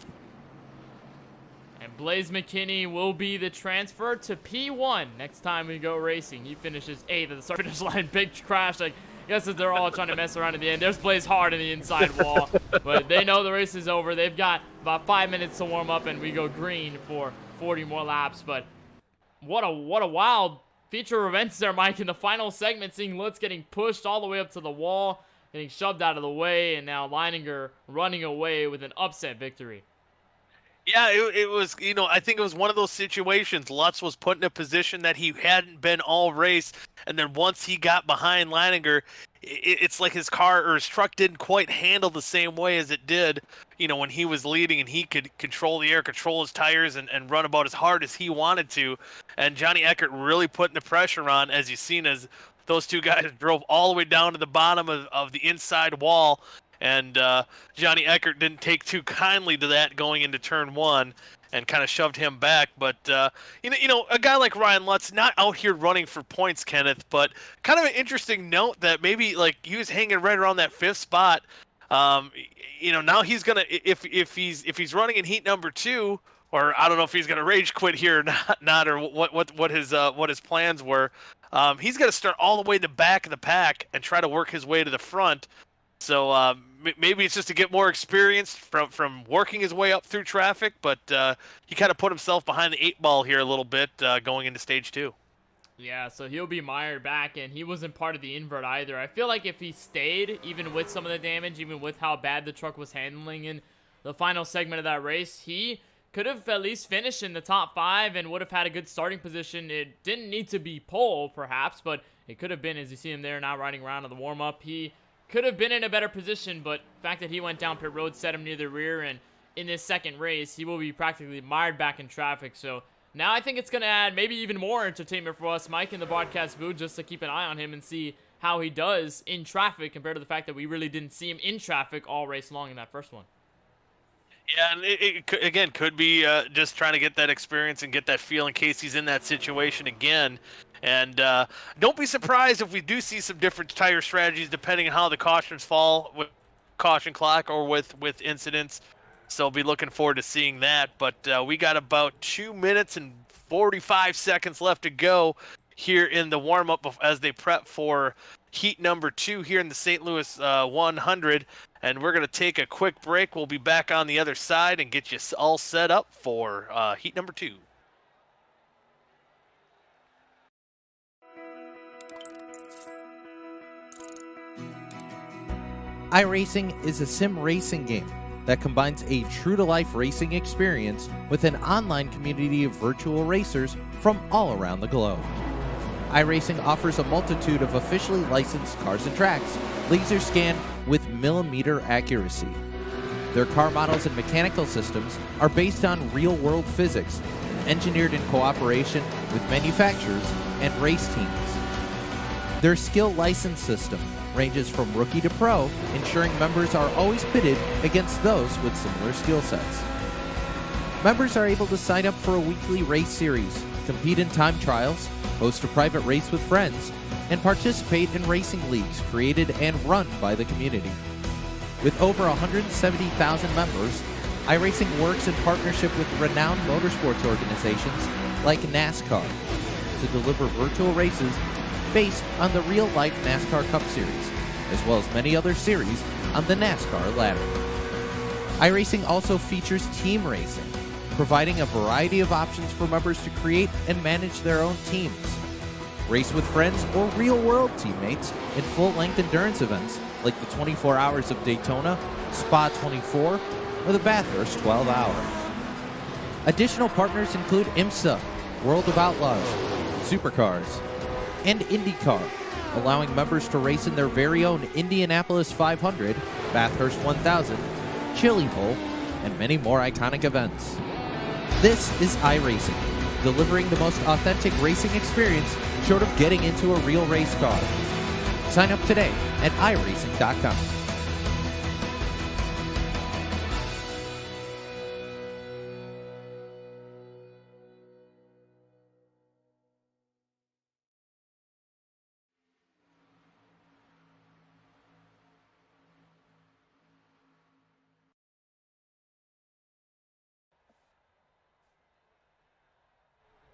[SPEAKER 2] And Blaze McKinney will be the transfer to P1 next time we go racing. He finishes 8th at the start finish line. Big crash. I guess that they're all trying to mess around at the end. There's Blaze hard in the inside wall, but they know the race is over. They've got about 5 minutes to warm up, and we go green for 40 more laps. But what a wild feature of events there, Mike, in the final segment, seeing Lutz getting pushed all the way up to the wall, getting shoved out of the way, and now Leininger running away with an upset victory.
[SPEAKER 1] Yeah, it was, I think it was one of those situations. Lutz was put in a position that he hadn't been all race, and then once he got behind Leininger, it's like his car or his truck didn't quite handle the same way as it did, when he was leading and he could control the air, control his tires, and run about as hard as he wanted to. And Johnny Eckert really putting the pressure on, as you've seen, as those two guys drove all the way down to the bottom of the inside wall. And Johnny Eckert didn't take too kindly to that going into turn one, and kind of shoved him back. But a guy like Ryan Lutz, not out here running for points, Kenneth, but kind of an interesting note that maybe like he was hanging right around that 5th spot. Now he's gonna, if he's running in heat number 2, or I don't know if he's gonna rage quit here or not, or what his plans were. He's gonna start all the way in the back of the pack and try to work his way to the front. So maybe it's just to get more experience from working his way up through traffic, but he kind of put himself behind the 8 ball here a little bit going into stage 2.
[SPEAKER 2] Yeah, so he'll be mired back, and he wasn't part of the invert either. I feel like if he stayed, even with some of the damage, even with how bad the truck was handling in the final segment of that race, he could have at least finished in the top 5 and would have had a good starting position. It didn't need to be pole, perhaps, but it could have been, as you see him there now riding around on the warm-up. He could have been in a better position, but the fact that he went down pit road set him near the rear, and in this second race, he will be practically mired back in traffic. So now I think it's going to add maybe even more entertainment for us, Mike, in the broadcast booth, just to keep an eye on him and see how he does in traffic compared to the fact that we really didn't see him in traffic all race long in that first one.
[SPEAKER 1] Yeah, and it could be just trying to get that experience and get that feel in case he's in that situation again. And don't be surprised if we do see some different tire strategies depending on how the cautions fall with caution clock or with incidents. So I'll be looking forward to seeing that. But we got about 2 minutes and 45 seconds left to go here in the warm-up as they prep for heat number 2 here in the St. Louis 100. And we're going to take a quick break. We'll be back on the other side and get you all set up for heat number 2.
[SPEAKER 3] Iracing is a sim racing game that combines a true-to-life racing experience with an online community of virtual racers from all around the globe. Iracing offers a multitude of officially licensed cars and tracks, laser scanned with millimeter accuracy. Their car models and mechanical systems are based on real-world physics, engineered in cooperation with manufacturers and race teams. Their skill license system ranges from rookie to pro, ensuring members are always pitted against those with similar skill sets. Members are able to sign up for a weekly race series, compete in time trials, host a private race with friends, and participate in racing leagues created and run by the community. With over 170,000 members, iRacing works in partnership with renowned motorsports organizations like NASCAR to deliver virtual races based on the real-life NASCAR Cup Series, as well as many other series on the NASCAR ladder. iRacing also features team racing, providing a variety of options for members to create and manage their own teams. Race with friends or real-world teammates in full-length endurance events like the 24 Hours of Daytona, Spa 24, or the Bathurst 12 Hour. Additional partners include IMSA, World of Outlaws, Supercars, and IndyCar, allowing members to race in their very own Indianapolis 500, Bathurst 1000, Chili Bowl, and many more iconic events. This is iRacing, delivering the most authentic racing experience short of getting into a real race car. Sign up today at iracing.com.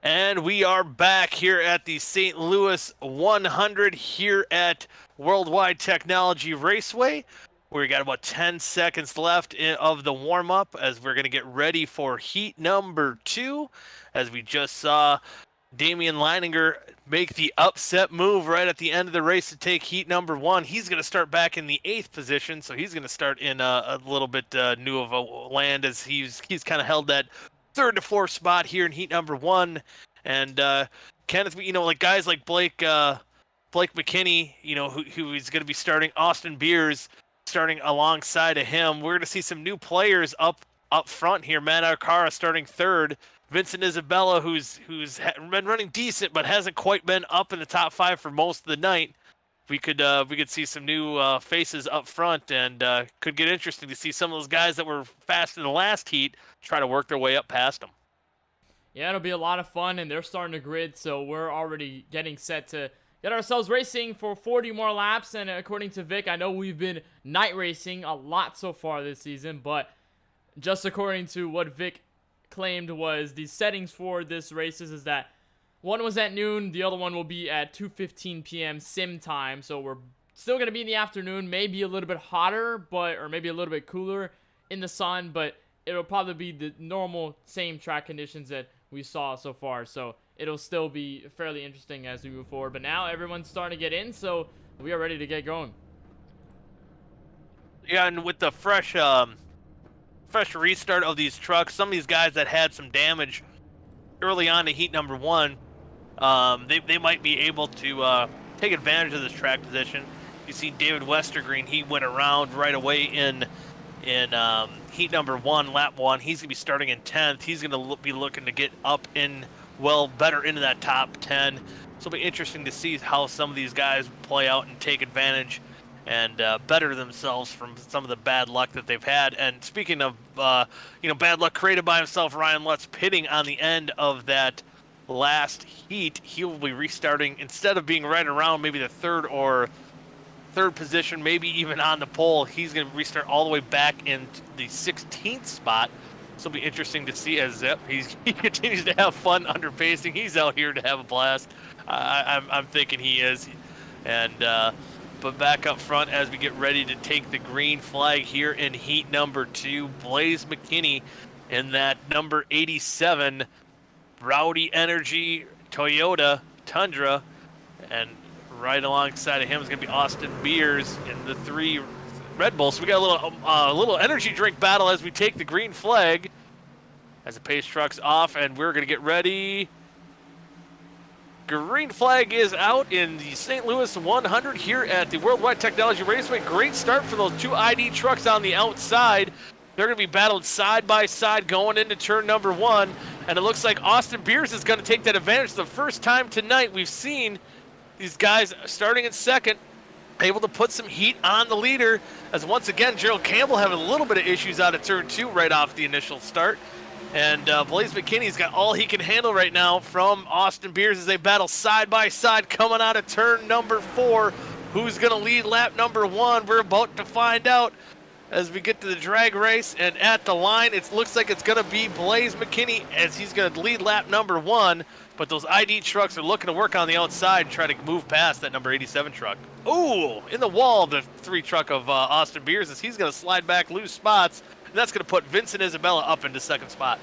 [SPEAKER 1] And we are back here at the St. Louis 100 here at Worldwide Technology Raceway. We got about 10 seconds left of the warm-up as we're going to get ready for heat number 2. As we just saw Damian Leininger make the upset move right at the end of the race to take heat number 1. He's going to start back in the 8th position, so he's going to start in a little bit new of a land as he's kind of held that 3rd to 4th spot here in heat number 1. And Kenneth, like guys like Blake Blake Mckinney, who is going to be starting. Austin Beers starting alongside of him. We're going to see some new players up front here. Matt Arcara starting third. Vincent Isabella, who's been running decent but hasn't quite been up in the top 5 for most of the night. We could see some new faces up front, and could get interesting to see some of those guys that were fast in the last heat try to work their way up past them.
[SPEAKER 2] Yeah, it'll be a lot of fun, and they're starting to grid, so we're already getting set to get ourselves racing for 40 more laps. And according to Vic, I know we've been night racing a lot so far this season, but just according to what Vic claimed was the settings for this races is that one was at noon, the other one will be at 2:15 p.m. sim time, so we're still going to be in the afternoon, maybe a little bit hotter, or maybe a little bit cooler in the sun, but it'll probably be the normal same track conditions that we saw so far, so it'll still be fairly interesting as we move forward. But now everyone's starting to get in, so we are ready to get going.
[SPEAKER 1] Yeah, and with the fresh restart of these trucks, some of these guys that had some damage early on to heat number 1, they might be able to take advantage of this track position. You see David Westergreen, he went around right away in heat number 1, lap 1. He's going to be starting in 10th. He's going to be looking to get up better into that top 10. So it'll be interesting to see how some of these guys play out and take advantage and better themselves from some of the bad luck that they've had. And speaking of, bad luck created by himself, Ryan Lutz pitting on the end of that last heat. He will be restarting, instead of being right around maybe the third position, maybe even on the pole, he's going to restart all the way back in the 16th spot. So it'll be interesting to see as he continues to have fun under pacing. He's out here to have a blast. I'm thinking he is. And but back up front as we get ready to take the green flag here in heat number 2, Blaze McKinney in that number 87 Rowdy Energy Toyota Tundra, and right alongside of him is going to be Austin Beers in the 3 Red Bull. So we got a little energy drink battle as we take the green flag as the pace truck's off, and we're going to get ready. Green flag is out in the St. Louis 100 here at the Worldwide Technology Raceway. Great start for those 2 ID trucks on the outside. They're going to be battled side by side going into turn number 1, and it looks like Austin Beers is going to take that advantage. The first time tonight we've seen these guys starting in second, able to put some heat on the leader, as once again Gerald Campbell having a little bit of issues out of turn 2 right off the initial start. And Blaze McKinney's got all he can handle right now from Austin Beers as they battle side by side coming out of turn number 4. Who's going to lead lap number 1? We're about to find out as we get to the drag race, and at the line it looks like it's going to be Blaze McKinney as he's going to lead lap number 1, but those ID trucks are looking to work on the outside and try to move past that number 87 truck. Ooh, in the wall, the 3 truck of Austin Beers, as he's going to slide back, lose spots, and that's going to put Vincent Isabella up into second spot.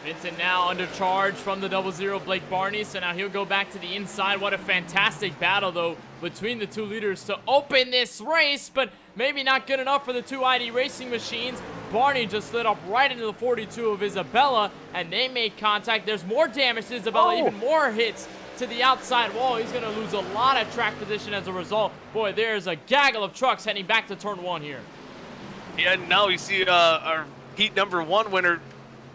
[SPEAKER 2] Vincent now under charge from the 00 Blake Barney, so now he'll go back to the inside. What a fantastic battle, though, between the 2 leaders to open this race, but maybe not good enough for the 2 ID racing machines. Barney just slid up right into the 42 of Isabella, and they make contact. There's more damage to Isabella, even more hits to the outside wall. He's going to lose a lot of track position as a result. Boy, there's a gaggle of trucks heading back to turn 1 here.
[SPEAKER 1] Yeah, now we see our heat number 1 winner,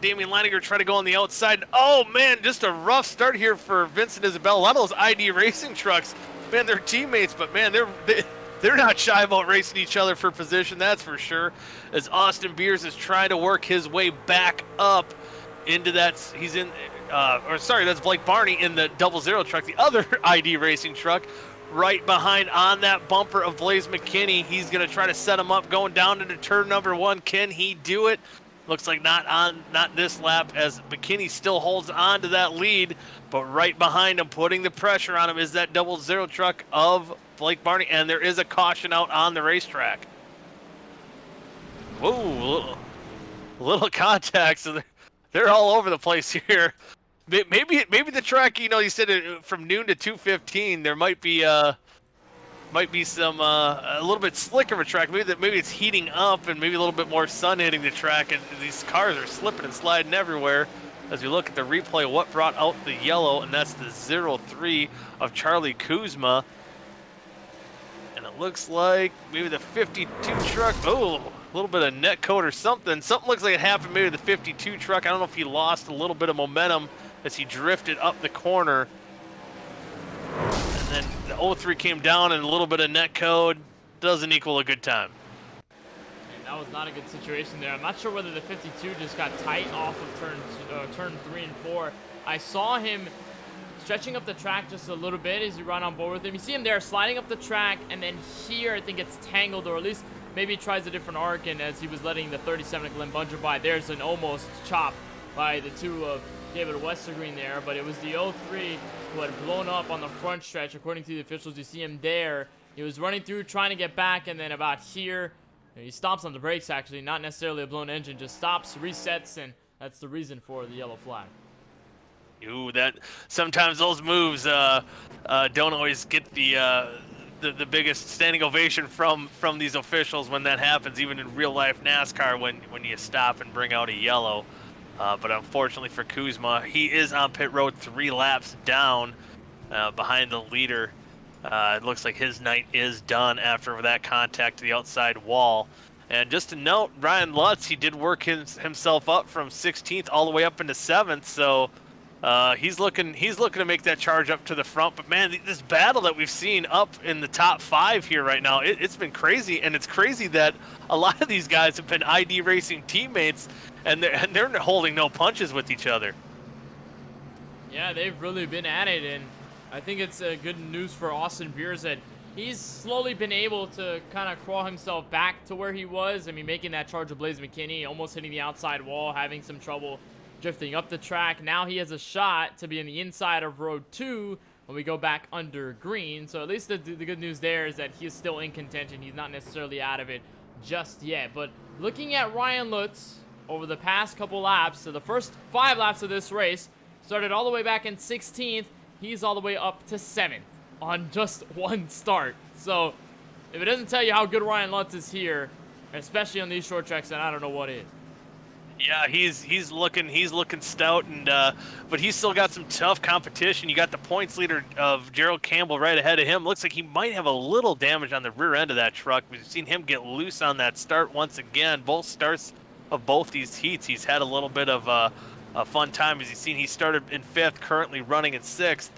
[SPEAKER 1] Damian Leininger, try to go on the outside. Oh, man, just a rough start here for Vincent Isabella. A lot of those ID racing trucks, man, they're teammates, but, man, they're not shy about racing each other for position, that's for sure. As Austin Beers is trying to work his way back up into that, that's Blake Barney in the 00 truck, the other ID racing truck, right behind on that bumper of Blaze McKinney. He's going to try to set him up going down into turn number 1. Can he do it? Looks like not this lap, as McKinney still holds on to that lead, but right behind him, putting the pressure on him, is that 00 truck of Blake Barney, and there is a caution out on the racetrack. Whoa, little contact, so they're all over the place here. Maybe the track, you said from noon to 2:15, there might be some a little bit slicker of a track. Maybe it's heating up and maybe a little bit more sun hitting the track, and these cars are slipping and sliding everywhere. As we look at the replay, what brought out the yellow, and that's the 03 of Charlie Kuzma. It looks like maybe the 52 truck. Oh, a little bit of net code or something. Something looks like it happened maybe to the 52 truck. I don't know if he lost a little bit of momentum as he drifted up the corner. And then the 03 came down and a little bit of net code doesn't equal a good time.
[SPEAKER 2] And that was not a good situation there. I'm not sure whether the 52 just got tight off of turn 3 and 4. I saw him stretching up the track just a little bit as you run on board with him. You see him there sliding up the track, and then here I think it's tangled, or at least maybe he tries a different arc, and as he was letting the 37 Glenn Bunger by, there's an almost chop by the two of David Westergreen there, but it was the 03 who had blown up on the front stretch. According to the officials, you see him there. He was running through trying to get back, and then about here, he stops on the brakes actually, not necessarily a blown engine, just stops, resets, and that's the reason for the yellow flag.
[SPEAKER 1] Ooh, that sometimes those moves don't always get the biggest standing ovation from these officials when that happens, even in real life NASCAR when you stop and bring out a yellow. But unfortunately for Kuzma, he is on pit road 3 laps down behind the leader. It looks like his night is done after that contact to the outside wall. And just to note, Ryan Lutz, he did work himself up from 16th all the way up into 7th, so he's looking to make that charge up to the front. But man, this battle that we've seen up in the top 5 here right now, it's been crazy, and it's crazy that a lot of these guys have been ID Racing teammates, and they're holding no punches with each other.
[SPEAKER 2] Yeah, they've really been at it, and I think it's good news for Austin Beers that he's slowly been able to kind of crawl himself back to where he was. I mean, making that charge of Blaze McKinney, almost hitting the outside wall, having some trouble drifting up the track. Now he has a shot to be in the inside of road 2 when we go back under green. So at least the good news there is that he's still in contention. He's not necessarily out of it just yet. But looking at Ryan Lutz over the past couple laps, so the first 5 laps of this race, started all the way back in 16th. He's all the way up to 7th on just one start. So if it doesn't tell you how good Ryan Lutz is here, especially on these short tracks, then I don't know what is.
[SPEAKER 1] Yeah, he's looking stout, and but he's still got some tough competition. You got the points leader of Gerald Campbell right ahead of him. Looks like he might have a little damage on the rear end of that truck. We've seen him get loose on that start once again. Both starts of both these heats, he's had a little bit of a fun time. As you've seen, he started in 5th, currently running in 6th.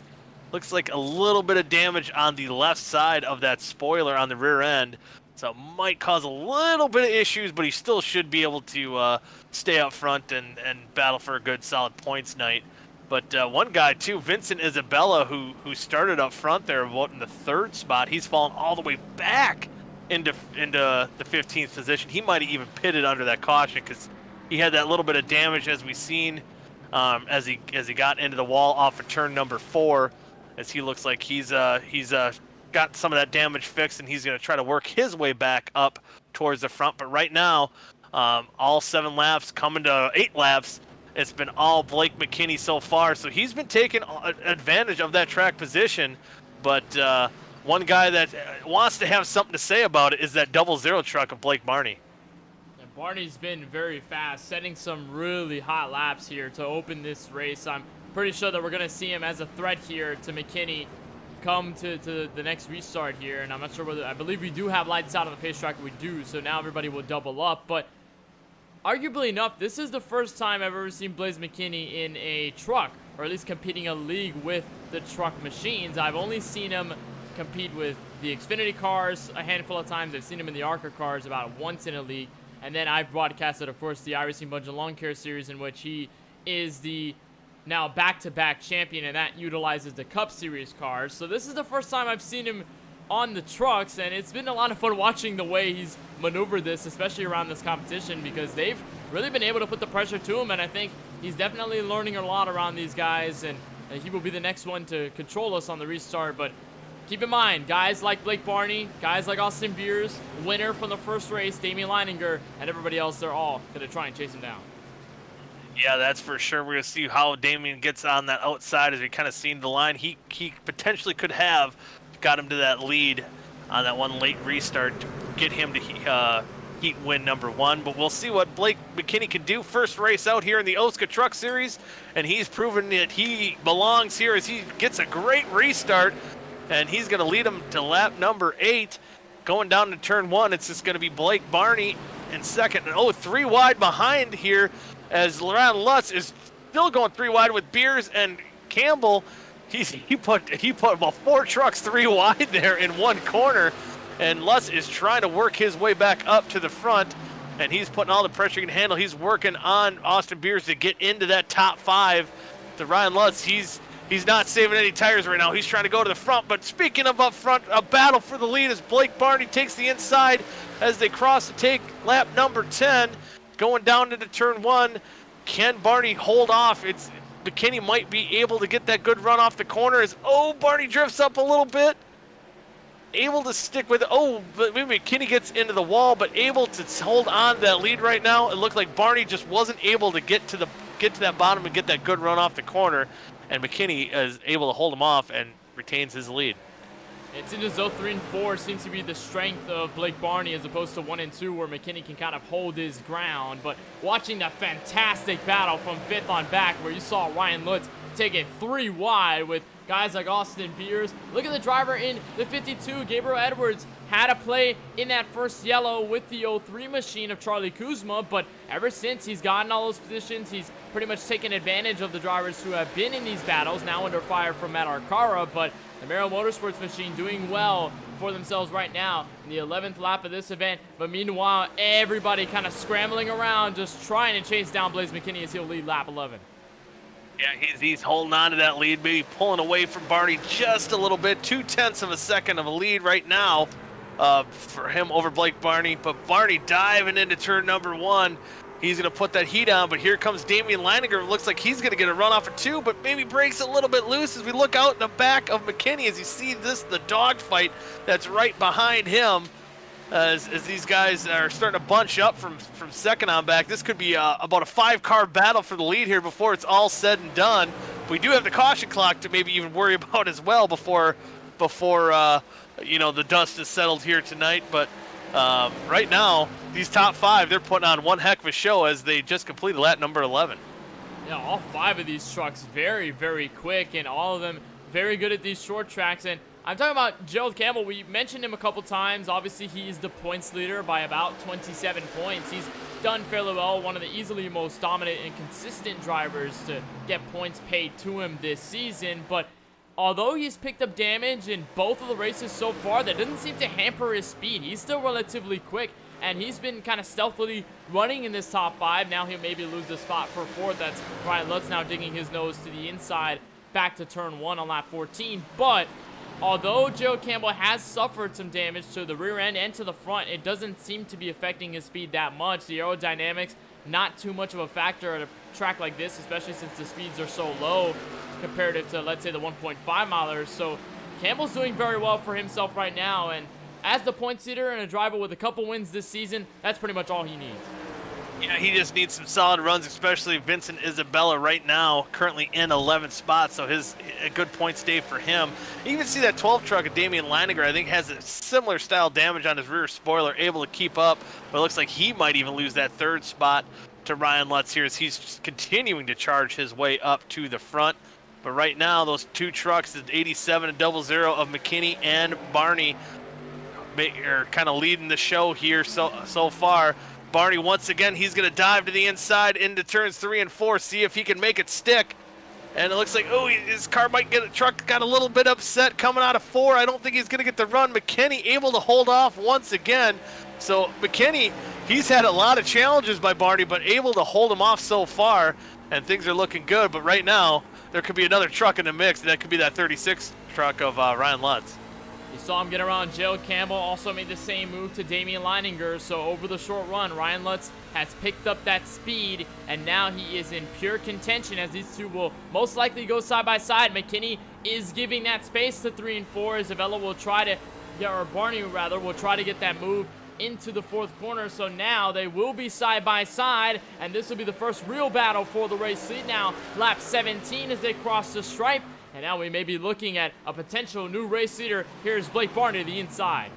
[SPEAKER 1] Looks like a little bit of damage on the left side of that spoiler on the rear end. So it might cause a little bit of issues, but he still should be able to stay up front and battle for a good, solid points night. But one guy, too, Vincent Isabella, who started up front there about in the 3rd spot, he's fallen all the way back into the 15th position. He might have even pitted under that caution because he had that little bit of damage, as we've seen, as he got into the wall off of turn number 4, as he looks like he's got some of that damage fixed, and he's going to try to work his way back up towards the front. But right now, all 7 laps coming to 8 laps, it's been all Blake McKinney so far. So he's been taking advantage of that track position. But one guy that wants to have something to say about it is that 00 truck of Blake Barney.
[SPEAKER 2] And Barney's been very fast, setting some really hot laps here to open this race. I'm pretty sure that we're going to see him as a threat here to McKinney come to the next restart here, and I'm not sure whether, I believe we do have lights out on the pace track. We do, so now everybody will double up. But arguably enough, this is the first time I've ever seen Blaze McKinney in a truck, or at least competing a league with the truck machines. I've only seen him compete with the Xfinity cars a handful of times. I've seen him in the ARCA cars about once in a league, and then I've broadcasted, of course, the Iracing Bunch and Lawn Care Series, in which he is the now back-to-back champion, and that utilizes the Cup Series cars. So this is the first time I've seen him on the trucks, and it's been a lot of fun watching the way he's maneuvered this, especially around this competition, because they've really been able to put the pressure to him, and I think he's definitely learning a lot around these guys, and he will be the next one to control us on the restart. But keep in mind, guys like Blake Barney, guys like Austin Beers, winner from the first race, Damian Leininger, and everybody else, they're all going to try and chase him down.
[SPEAKER 1] Yeah, that's for sure. We're going to see how Damian gets on that outside, as we kind of seen the line. He potentially could have got him to that lead on that one late restart to get him to heat win number 1. But we'll see what Blake McKinney can do. First race out here in the OSCA Truck Series, and he's proven that he belongs here as he gets a great restart, and he's going to lead him to lap number 8. going down to turn 1, it's just going to be Blake Barney in second. And 3 wide behind here as Lutz is still going 3 wide with Beers and Campbell. He put about 4 trucks 3 wide there in one corner, and Lutz is trying to work his way back up to the front, and he's putting all the pressure he can handle. He's working on Austin Beers to get into that top 5. To Ryan Lutz, he's not saving any tires right now. He's trying to go to the front. But speaking of up front, a battle for the lead as Blake Barney takes the inside as they cross to take lap number 10, going down into turn 1. Can Barney hold off? McKinney might be able to get that good run off the corner as, Barney drifts up a little bit. Able to stick with, but maybe McKinney gets into the wall, but able to hold on to that lead right now. It looked like Barney just wasn't able to get to that bottom and get that good run off the corner, and McKinney is able to hold him off and retains his lead.
[SPEAKER 2] It's into zone 3 and 4 seems to be the strength of Blake Barney as opposed to 1 and 2 where McKinney can kind of hold his ground. But watching that fantastic battle from 5th on back where you saw Ryan Lutz take it 3 wide with guys like Austin Beers. Look at the driver in the 52, Gabriel Edwards, had to play in that first yellow with the 03 machine of Charlie Kuzma, but ever since he's gotten all those positions, he's pretty much taken advantage of the drivers who have been in these battles, now under fire from Matt Arcara, but the Merrill Motorsports machine doing well for themselves right now in the 11th lap of this event. But meanwhile, everybody kind of scrambling around, just trying to chase down Blaze McKinney as he'll lead lap 11.
[SPEAKER 1] Yeah, he's holding on to that lead, maybe pulling away from Barney just a little bit. 0.2 of a second of a lead right now for him over Blake Barney. But Barney diving into turn number 1. He's going to put that heat on, but here comes Damian Leininger. Looks like he's going to get a run off of 2, but maybe breaks a little bit loose as we look out in the back of McKinney as you see the dogfight that's right behind him as these guys are starting to bunch up from second on back. This could be about a 5-car battle for the lead here before it's all said and done. We do have the caution clock to maybe even worry about as well before the dust is settled here tonight, but right now, these top 5, they're putting on one heck of a show as they just completed lap number 11.
[SPEAKER 2] Yeah, all 5 of these trucks very, very quick, and all of them very good at these short tracks. And I'm talking about Gerald Campbell. We mentioned him a couple times. Obviously, he's the points leader by about 27 points. He's done fairly well, one of the easily most dominant and consistent drivers to get points paid to him this season. But although he's picked up damage in both of the races so far, that doesn't seem to hamper his speed. He's still relatively quick, and he's been kind of stealthily running in this top 5. Now he'll maybe lose the spot for 4th. That's Ryan Lutz now digging his nose to the inside back to turn 1 on lap 14. But although Joe Campbell has suffered some damage to the rear end and to the front, it doesn't seem to be affecting his speed that much. The aerodynamics, not too much of a factor at a track like this, especially since the speeds are so low comparative to, let's say, the 1.5 milers. So Campbell's doing very well for himself right now, and as the points leader and a driver with a couple wins this season, that's pretty much all he needs.
[SPEAKER 1] Yeah, he just needs some solid runs, especially Vincent Isabella right now, currently in 11th spot, so a good points day for him. You can see that 12 truck of Damian Leininger, I think, has a similar style damage on his rear spoiler, able to keep up, but it looks like he might even lose that 3rd spot to Ryan Lutz here as he's continuing to charge his way up to the front. But right now, those 2 trucks, the 87 and 00 of McKinney and Barney, are kind of leading the show here so far. Barney, once again, he's going to dive to the inside into turns 3 and 4, see if he can make it stick. And it looks like, his car might truck got a little bit upset coming out of 4. I don't think he's going to get the run. McKinney able to hold off once again. So McKinney, he's had a lot of challenges by Barney, but able to hold him off so far, and things are looking good. But right now, there could be another truck in the mix, and that could be that 36 truck of Ryan Lutz.
[SPEAKER 2] You saw him get around Gerald Campbell, also made the same move to Damian Leininger. So over the short run, Ryan Lutz has picked up that speed, and now he is in pure contention as these 2 will most likely go side by side. McKinney is giving that space to 3 and 4. Isabella will try to, or Barney rather, will try to get that move into the 4th corner. So now they will be side by side, and this will be the first real battle for the race lead. Now lap 17 as they cross the stripe. And now we may be looking at a potential new race leader. Here's Blake Barney to the inside.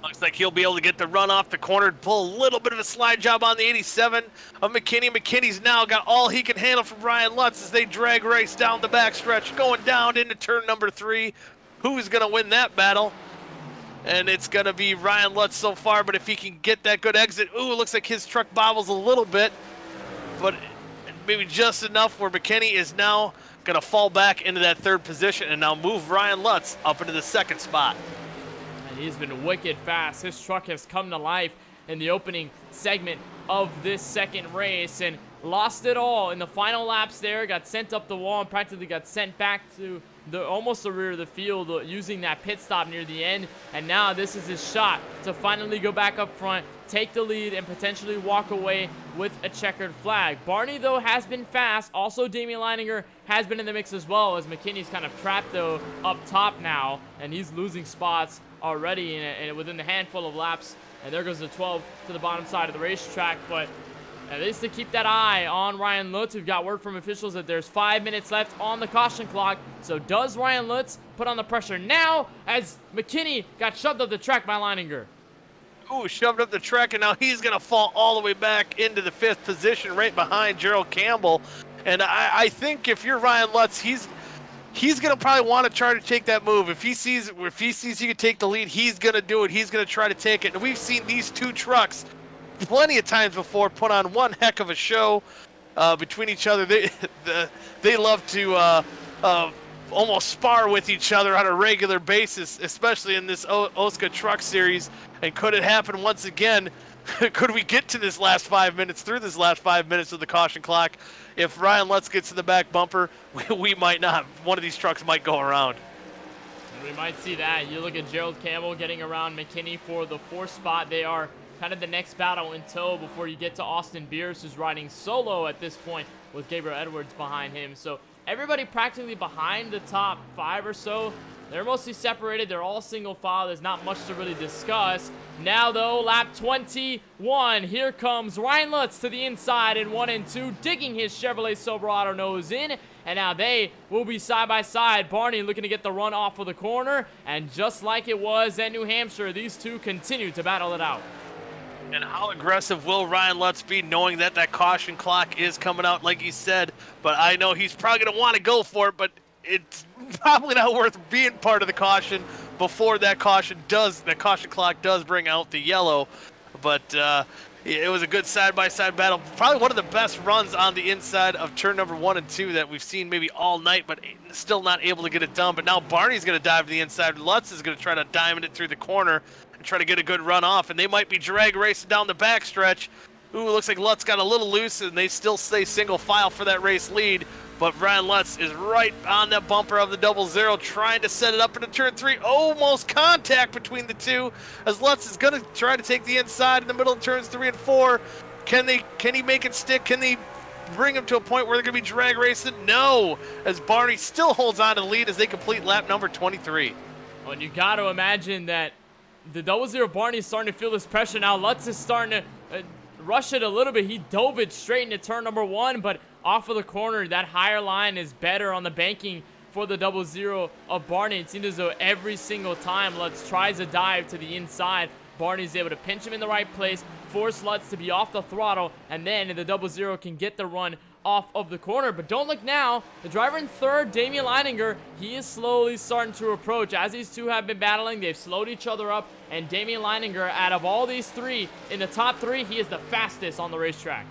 [SPEAKER 1] Looks like he'll be able to get the run off the corner, pull a little bit of a slide job on the 87 of McKinney. McKinney's now got all he can handle from Ryan Lutz as they drag race down the backstretch, going down into turn number 3. Who's going to win that battle? and it's going to be Ryan Lutz so far, but if he can get that good exit, ooh, it looks like his truck bobbles a little bit, but maybe just enough where Mckinney is now going to fall back into that third position and now move Ryan Lutz up into the second spot.
[SPEAKER 2] And he's been wicked fast. His truck has come to life in the opening segment of this second race and lost it all in the final laps there, got sent up the wall and practically got sent back to almost the rear of the field using that pit stop near the end. And now this is his shot to finally go back up front, take the lead, and potentially walk away with a checkered flag. Barney, though, has been fast. Also, Damian Leininger has been in the mix as well, as McKinney's kind of trapped, though, up top now, and he's losing spots already within the handful of laps. And there goes the 12 to the bottom side of the racetrack, but at least to keep that eye on Ryan Lutz. We've got word from officials that there's 5 minutes left on the caution clock. So does Ryan Lutz put on the pressure now as McKinney got shoved up the track by Leininger?
[SPEAKER 1] Ooh, shoved up the track, and now he's going to fall all the way back into the 5th position right behind Gerald Campbell. And I think if you're Ryan Lutz, he's going to probably want to try to take that move. If he sees he can take the lead, he's going to do it. He's going to try to take it. And we've seen these two trucks plenty of times before put on one heck of a show between each other. They love to almost spar with each other on a regular basis, especially in this OSCA Truck Series. And could it happen once again? Could we get to this last 5 minutes, through this last 5 minutes of the caution clock? If Ryan Lutz gets to the back bumper, we might not. One of these trucks might go around.
[SPEAKER 2] We might see that. You look at Gerald Campbell getting around McKinney for the 4th spot. They are kind of the next battle in tow before you get to Austin Beers, who's riding solo at this point with Gabriel Edwards behind him. So everybody practically behind the top 5 or so. They're mostly separated. They're all single file. There's not much to really discuss. Now, though, lap 21. Here comes Ryan Lutz to the inside in 1 and 2, digging his Chevrolet Silverado nose in. And now they will be side by side. Barney looking to get the run off of the corner. And just like it was at New Hampshire, these two continue to battle it out.
[SPEAKER 1] And how aggressive will Ryan Lutz be, knowing that that caution clock is coming out, like he said? But I know he's probably going to want to go for it, but it's probably not worth being part of the caution before that caution clock does bring out the yellow. But it was a good side-by-side battle. Probably one of the best runs on the inside of turn number 1 and 2 that we've seen maybe all night, but still not able to get it done. But now Barney's going to dive to the inside. Lutz is going to try to diamond it through the corner and try to get a good run off, and they might be drag racing down the backstretch. Ooh, looks like Lutz got a little loose, and they still stay single file for that race lead. But Ryan Lutz is right on that bumper of the 00, trying to set it up into turn 3. Almost contact between the two, as Lutz is going to try to take the inside in the middle of turns 3 and 4. Can he make it stick? Can they bring him to a point where they're going to be drag racing? No, as Barney still holds on to the lead as they complete lap number 23.
[SPEAKER 2] Well, and you got to imagine that the 00 Barney is starting to feel this pressure now. Lutz is starting to rush it a little bit. He dove it straight into turn number 1, but off of the corner, that higher line is better on the banking for the 00 of Barney. It seems as though every single time Lutz tries a dive to the inside, Barney's able to pinch him in the right place, force Lutz to be off the throttle, and then the 00 can get the run off of the corner. But don't look now. The driver in 3rd, Damian Leininger, he is slowly starting to approach. As these two have been battling, they've slowed each other up, and Damian Leininger, out of all these 3, in the top 3, he is the fastest on the racetrack.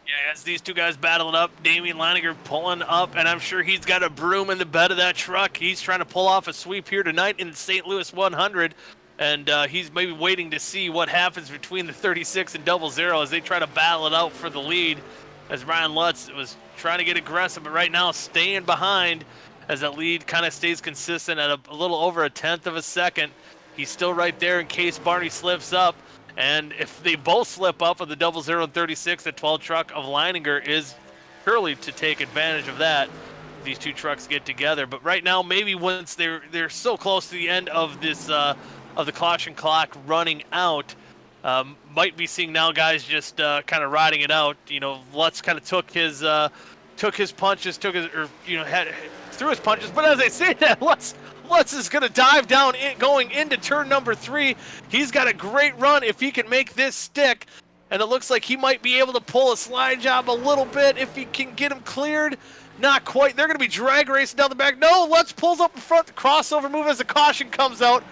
[SPEAKER 1] Yeah, as these two guys battling up, Damian Leininger pulling up, and I'm sure he's got a broom in the bed of that truck. He's trying to pull off a sweep here tonight in the St. Louis 100, and he's maybe waiting to see what happens between the 36 and 00 as they try to battle it out for the lead, as Ryan Lutz was trying to get aggressive, but right now staying behind as that lead kind of stays consistent at a little over 1/10 of a second. He's still right there in case Barney slips up. And if they both slip up of the 00 and 36, the 12 truck of Leininger is surely to take advantage of that. These two trucks get together, but right now, maybe once they're so close to the end of this of the caution clock running out, might be seeing now guys just kind of riding it out. You know, Lutz kind of took his punches, threw his punches. But as I say that, Lutz is going to dive down going into turn number 3. He's got a great run if he can make this stick. And it looks like he might be able to pull a slide job a little bit if he can get him cleared. Not quite. They're going to be drag racing down the back. No, Lutz pulls up in front, the crossover move as the caution comes out.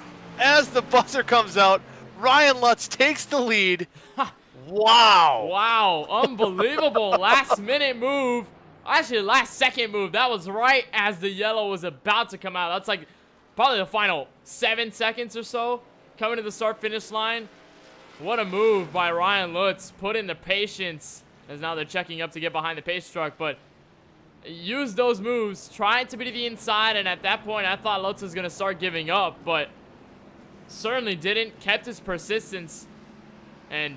[SPEAKER 1] as the buzzer comes out, Ryan Lutz takes the lead. Wow.
[SPEAKER 2] Wow, unbelievable last minute move. Actually, last second move. That was right as the yellow was about to come out. That's like probably the final 7 seconds or so coming to the start finish line. What a move by Ryan Lutz. Put in the patience as now they're checking up to get behind the pace truck, but use those moves, trying to be to the inside, and at that point I thought Lutz was going to start giving up, but certainly didn't. Kept his persistence, and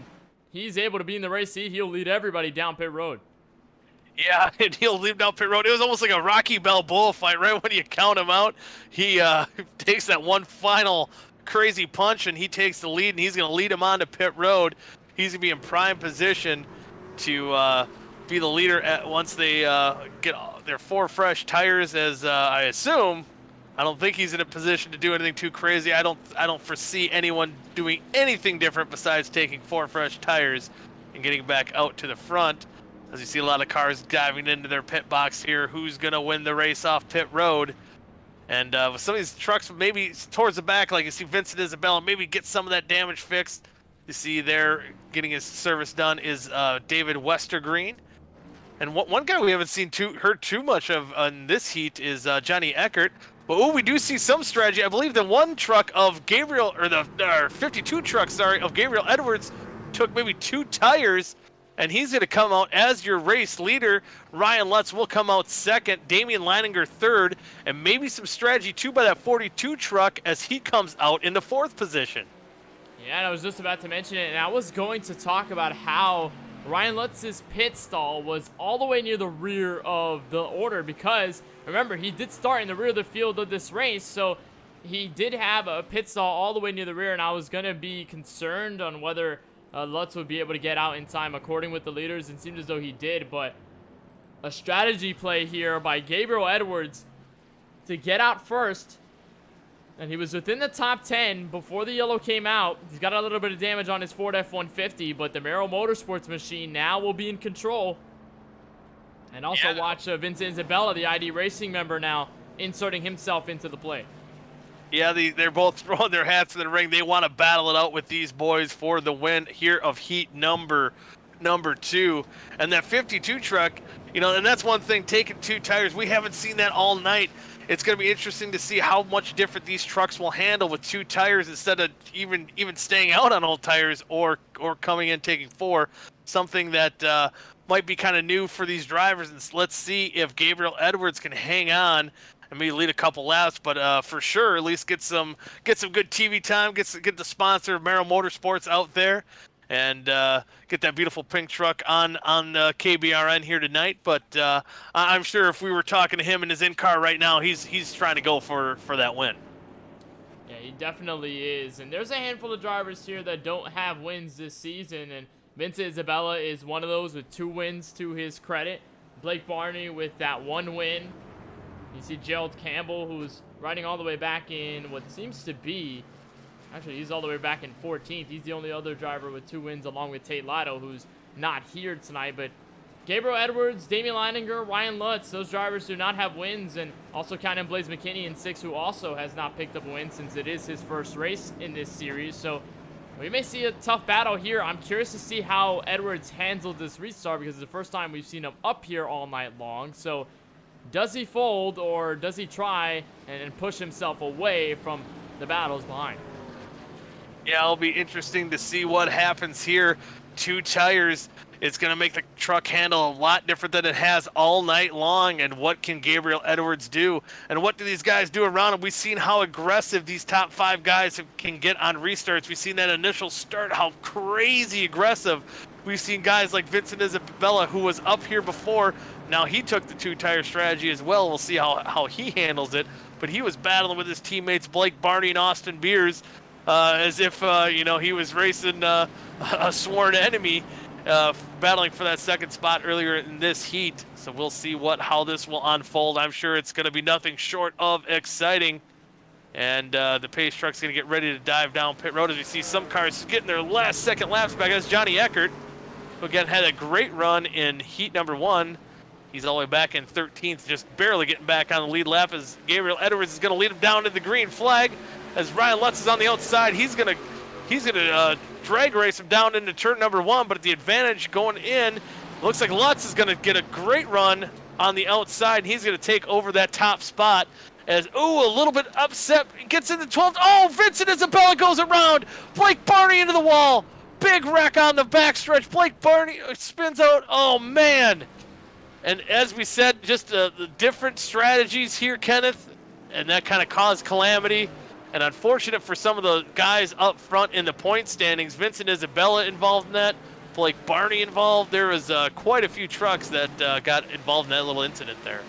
[SPEAKER 2] he's able to be in the race. He'll lead everybody down pit road.
[SPEAKER 1] Yeah, and he'll leave down pit road. It was almost like a Rocky Balboa fight. Right when you count him out, he takes that one final crazy punch, and he takes the lead, and he's going to lead him on to pit road. He's going to be in prime position to be the leader once they get their 4 fresh tires, as I assume. I don't think he's in a position to do anything too crazy. I don't foresee anyone doing anything different besides taking 4 fresh tires and getting back out to the front. As you see a lot of cars diving into their pit box here, who's going to win the race off pit road? And with some of these trucks maybe towards the back, like you see Vincent Isabella, maybe get some of that damage fixed. You see there getting his service done is David Westergreen. And one guy we haven't heard too much of on this heat is Johnny Eckert. But we do see some strategy. I believe the one truck of Gabriel, or the 52 truck, sorry, of Gabriel Edwards took maybe 2 tires, and he's going to come out as your race leader. Ryan Lutz will come out second, Damian Leininger third, and maybe some strategy too by that 42 truck as he comes out in the 4th position.
[SPEAKER 2] Yeah, and I was just about to mention it, and I was going to talk about how Ryan Lutz's pit stall was all the way near the rear of the order, because remember, he did start in the rear of the field of this race, so he did have a pit stall all the way near the rear, and I was going to be concerned on whether Lutz would be able to get out in time according with the leaders. It seemed as though he did, but a strategy play here by Gabriel Edwards to get out first, and he was within the top 10 before the yellow came out. He's got a little bit of damage on his Ford F-150, but the Merrill Motorsports machine now will be in control. And also watch Vincent Isabella, the ID Racing member, now inserting himself into the play.
[SPEAKER 1] Yeah, they're both throwing their hats in the ring. They want to battle it out with these boys for the win here of heat number 2. And that 52 truck, and that's one thing, taking 2 tires. We haven't seen that all night. It's going to be interesting to see how much different these trucks will handle with 2 tires instead of even staying out on old tires or coming in taking 4. Something that might be kind of new for these drivers. And let's see if Gabriel Edwards can hang on and maybe lead a couple laps, but for sure at least get some good TV time, get the sponsor of Merrill Motorsports out there, and get that beautiful pink truck on KBRN here tonight. But I'm sure if we were talking to him in his in-car right now, he's trying to go for that win.
[SPEAKER 2] Yeah, he definitely is. And there's a handful of drivers here that don't have wins this season, and Vincent Isabella is one of those with 2 wins to his credit. Blake Barney with that 1 win. You see Gerald Campbell, who's riding all the way back in what seems to be, actually he's all the way back in 14th. He's the only other driver with 2 wins, along with Tate Lido, who's not here tonight. But Gabriel Edwards, Damian Leininger, Ryan Lutz, those drivers do not have wins, and also count in Blaze McKinney in 6th, who also has not picked up a win since it is his first race in this series. So we may see a tough battle here. I'm curious to see how Edwards handled this restart, because it's the first time we've seen him up here all night long. So does he fold, or does he try and push himself away from the battles behind?
[SPEAKER 1] Yeah, it'll be interesting to see what happens here. 2 tires. It's going to make the truck handle a lot different than it has all night long. And what can Gabriel Edwards do? And what do these guys do around him? We've seen how aggressive these top 5 guys can get on restarts. We've seen that initial start, how crazy aggressive. We've seen guys like Vincent Isabella, who was up here before. Now he took the 2-tire strategy as well. We'll see how he handles it. But he was battling with his teammates Blake Barney and Austin Beers as if he was racing a sworn enemy, battling for that 2nd spot earlier in this heat. So we'll see how this will unfold. I'm sure it's going to be nothing short of exciting. And the pace truck's going to get ready to dive down pit road as we see some cars getting their last second laps back. That's Johnny Eckert, who again had a great run in heat number 1. He's all the way back in 13th, just barely getting back on the lead lap as Gabriel Edwards is going to lead him down to the green flag. as Ryan Lutz is on the outside. He's gonna drag race him down into turn number 1, but the advantage going in, looks like Lutz is gonna get a great run on the outside, and he's gonna take over that top spot. As, a little bit upset, gets into 12th. Oh, Vincent Isabella goes around. Blake Barney into the wall. Big wreck on the backstretch. Blake Barney spins out. Oh, man. And as we said, just the different strategies here, Kenneth, and that kind of caused calamity. And unfortunate for some of the guys up front in the point standings. Vincent Isabella involved in that. Blake Barney involved. There was quite a few trucks that got involved in that little incident there.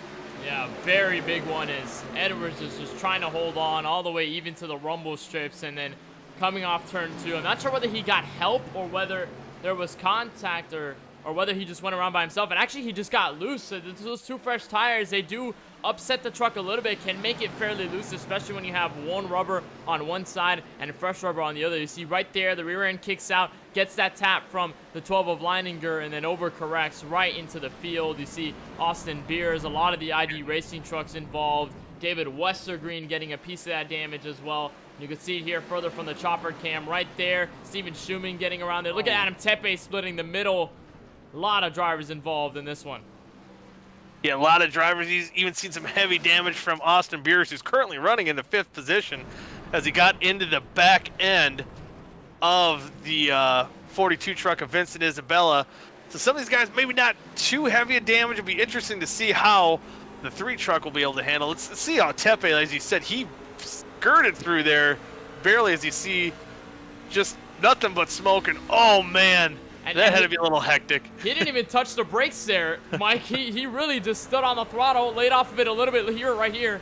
[SPEAKER 2] Yeah, very big one is Edwards is just trying to hold on all the way even to the rumble strips and then coming off turn 2. I'm not sure whether he got help or whether there was contact or whether he just went around by himself. And actually, he just got loose. So those 2 fresh tires, they do upset the truck a little bit, can make it fairly loose, especially when you have one rubber on one side and fresh rubber on the other. You see right there, the rear end kicks out, gets that tap from the 12 of Leininger, and then overcorrects right into the field. You see Austin Beers, a lot of the ID Racing trucks involved. David Westergreen getting a piece of that damage as well. You can see here further from the chopper cam right there. Steven Schumann getting around there. Look at Adam Tepe splitting the middle. A lot of drivers involved in this one.
[SPEAKER 1] Yeah, a lot of drivers. He's even seen some heavy damage from Austin Beers, who's currently running in the 5th position as he got into the back end of the 42 truck of Vincent Isabella. So some of these guys maybe not too heavy a damage. It'll be interesting to see how the 3 truck will be able to handle. Let's see how Tepe, as you said, he skirted through there barely, as you see, just nothing but smoke. And oh man, that had to be a little hectic.
[SPEAKER 2] He didn't even touch the brakes there, Mike. He really just stood on the throttle, laid off of it a little bit here, right here.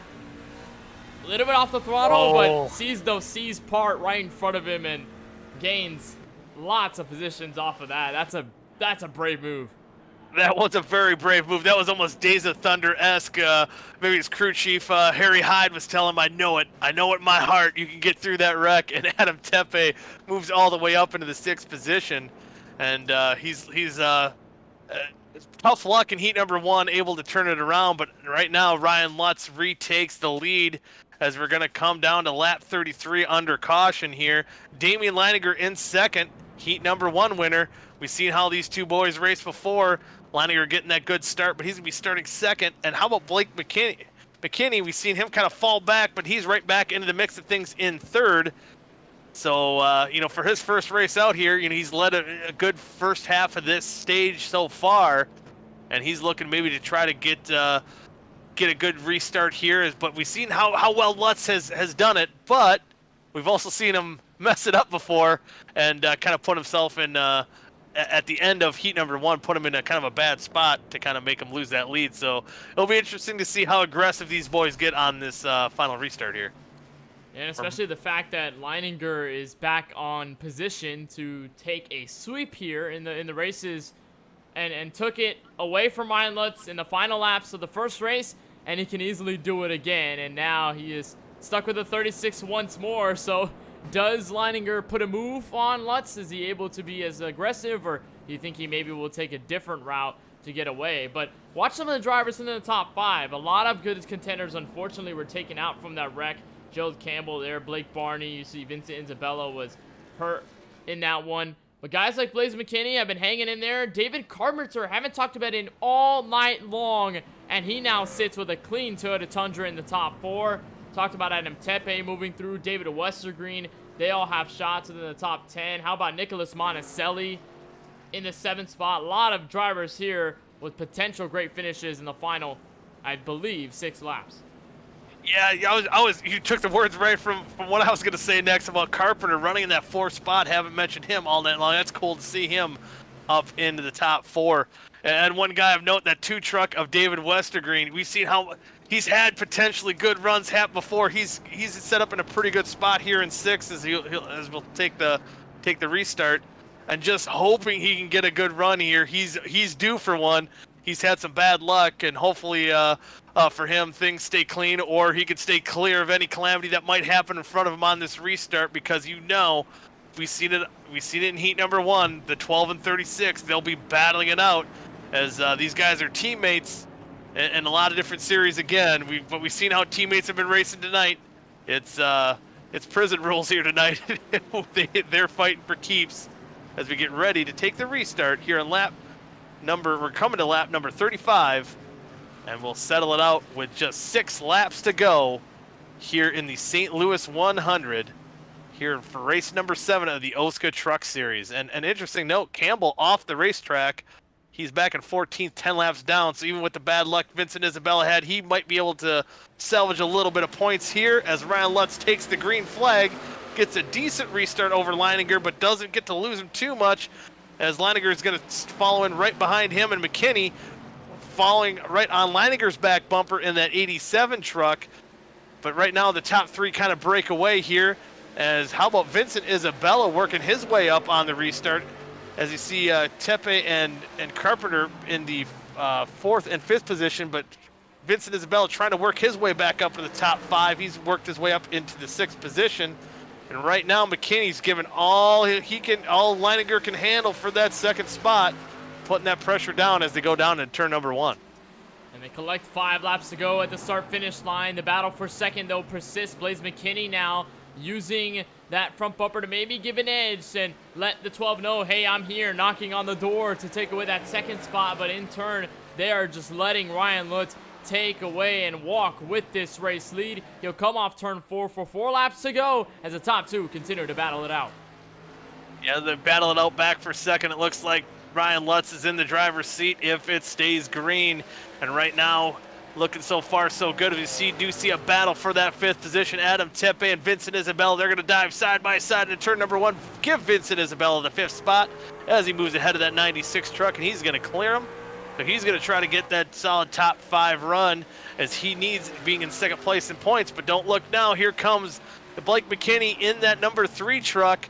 [SPEAKER 2] A little bit off the throttle, but sees those C's part right in front of him and gains lots of positions off of that. That's a brave move.
[SPEAKER 1] That was a very brave move. That was almost Days of Thunder-esque. Maybe his crew chief, Harry Hyde, was telling him, I know it in my heart. You can get through that wreck. And Adam Tepe moves all the way up into the 6th position. And he's tough luck in heat number 1, able to turn it around. But right now, Ryan Lutz retakes the lead as we're going to come down to lap 33 under caution here. Damian Leininger in 2nd, heat number 1 winner. We've seen how these 2 boys raced before. Leininger getting that good start, but he's going to be starting 2nd. And how about Blake Mckinney? We've seen him kind of fall back, but he's right back into the mix of things in 3rd. So, for his first race out here, he's led a good first half of this stage so far. And he's looking maybe to try to get a good restart here. But we've seen how well Lutz has done it, but we've also seen him mess it up before and kind of put himself in, at the end of heat number 1, put him in a kind of a bad spot to kind of make him lose that lead. So it'll be interesting to see how aggressive these boys get on this final restart here.
[SPEAKER 2] And especially the fact that Leininger is back on position to take a sweep here in the races and took it away from Ryan Lutz in the final laps of the first race, and he can easily do it again. And now he is stuck with a 36 once more. So does Leininger put a move on Lutz? Is he able to be as aggressive, or do you think he maybe will take a different route to get away? But watch some of the drivers in the top 5. A lot of good contenders, unfortunately, were taken out from that wreck. Gerald Campbell there, Blake Barney. You see Vincent Isabella was hurt in that one. But guys like Blaze McKinney have been hanging in there. David Carpenter, haven't talked about it all night long, and he now sits with a clean Toyota Tundra in the top 4. Talked about Adam Tepe moving through, David Westergreen. They all have shots within the top 10. How about Nicholas Monticelli in the 7th spot? A lot of drivers here with potential great finishes in the final, I believe, 6 laps.
[SPEAKER 1] Yeah, you took the words right from what I was going to say next about Carpenter running in that 4th spot. Haven't mentioned him all night long. That's cool to see him up into the top 4. And one guy of note, that 2 truck of David Westergreen. We've seen how he's had potentially good runs happen before. He's set up in a pretty good spot here in 6th as we'll take the restart, and just hoping he can get a good run here. He's due for one. He's had some bad luck, and hopefully for him things stay clean, or he could stay clear of any calamity that might happen in front of him on this restart, because we've seen it in heat number 1, the 12 and 36. They'll be battling it out as these guys are teammates in a lot of different series again. But we've seen how teammates have been racing tonight. It's It's prison rules here tonight. They're fighting for keeps as we get ready to take the restart here on we're coming to lap number 35, and we'll settle it out with just 6 laps to go here in the St. Louis 100 here for race number 7 of the OSCA Truck Series. And an interesting note, Campbell off the racetrack. He's back in 14th, 10 laps down, so even with the bad luck Vincent Isabella had, he might be able to salvage a little bit of points here as Ryan Lutz takes the green flag, gets a decent restart over Leininger, but doesn't get to lose him too much, as Leininger is going to follow in right behind him, and Mckinney following right on Leininger's back bumper in that 87 truck. But right now the top 3 kind of break away here, as how about Vincent Isabella working his way up on the restart, as you see Tepe and Carpenter in the 4th and 5th position, but Vincent Isabella trying to work his way back up to the top 5. He's worked his way up into the 6th position. And right now McKinney's given all Leininger can handle for that 2nd spot, putting that pressure down as they go down to turn number 1.
[SPEAKER 2] And they collect 5 laps to go at the start-finish line. The battle for second, though, persists. Blaze McKinney now using that front bumper to maybe give an edge and let the 12 know, hey, I'm here, knocking on the door to take away that 2nd spot. But in turn, they are just letting Ryan Lutz take away and walk with this race lead. He'll come off turn 4 for 4 laps to go as the top 2 continue to battle it out.
[SPEAKER 1] Yeah, they battle it out back for second. It looks like Ryan Lutz is in the driver's seat if it stays green. And right now, looking so far so good. As you do see a battle for that 5th position. Adam Tepe and Vincent Isabella, they're going to dive side by side into turn number 1. Give Vincent Isabella the 5th spot as he moves ahead of that 96 truck, and he's going to clear him. So he's going to try to get that solid top 5 run as he needs being in 2nd place in points. But don't look now. Here comes the Blake McKinney in that number 3 truck.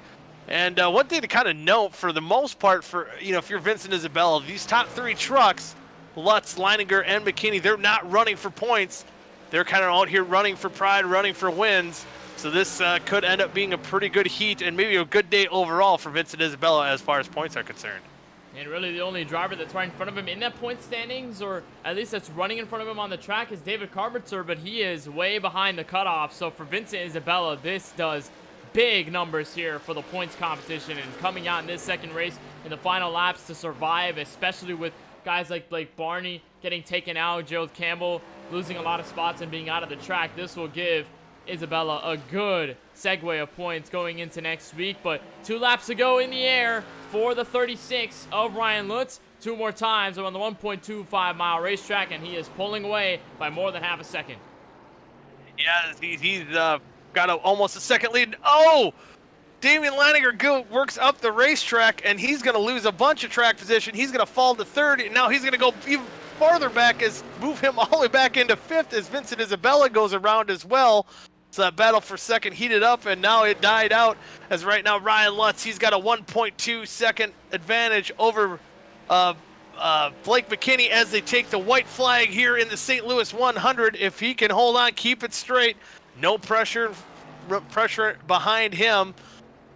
[SPEAKER 1] And one thing to kind of note, for the most part, for if you're Vincent Isabella, these top 3 trucks, Lutz, Leininger, and McKinney, they're not running for points. They're kind of out here running for pride, running for wins. So this could end up being a pretty good heat and maybe a good day overall for Vincent Isabella as far as points are concerned.
[SPEAKER 2] And really the only driver that's right in front of him in that point standings, or at least that's running in front of him on the track, is David Carpenter, but he is way behind the cutoff. So for Vincent Isabella, this does big numbers here for the points competition, and coming out in this 2nd race in the final laps to survive, especially with guys like Barney getting taken out, Gerald Campbell losing a lot of spots and being out of the track. This will give Isabella a good segue of points going into next week. But 2 laps to go in the air for the 36 of Ryan Lutz. 2 more times on the 1.25-mile racetrack, and he is pulling away by more than half a second.
[SPEAKER 1] Yeah, he's got almost a 2nd lead. Oh! Damian Leininger works up the racetrack, and he's going to lose a bunch of track position. He's going to fall to 3rd, and now he's going to go even farther back, as move him all the way back into 5th as Vincent Isabella goes around as well. So that battle for 2nd heated up, and now it died out, as right now Ryan Lutz, he's got a 1.2 second advantage over Blake McKinney as they take the white flag here in the St. Louis 100. If he can hold on, keep it straight, no pressure behind him.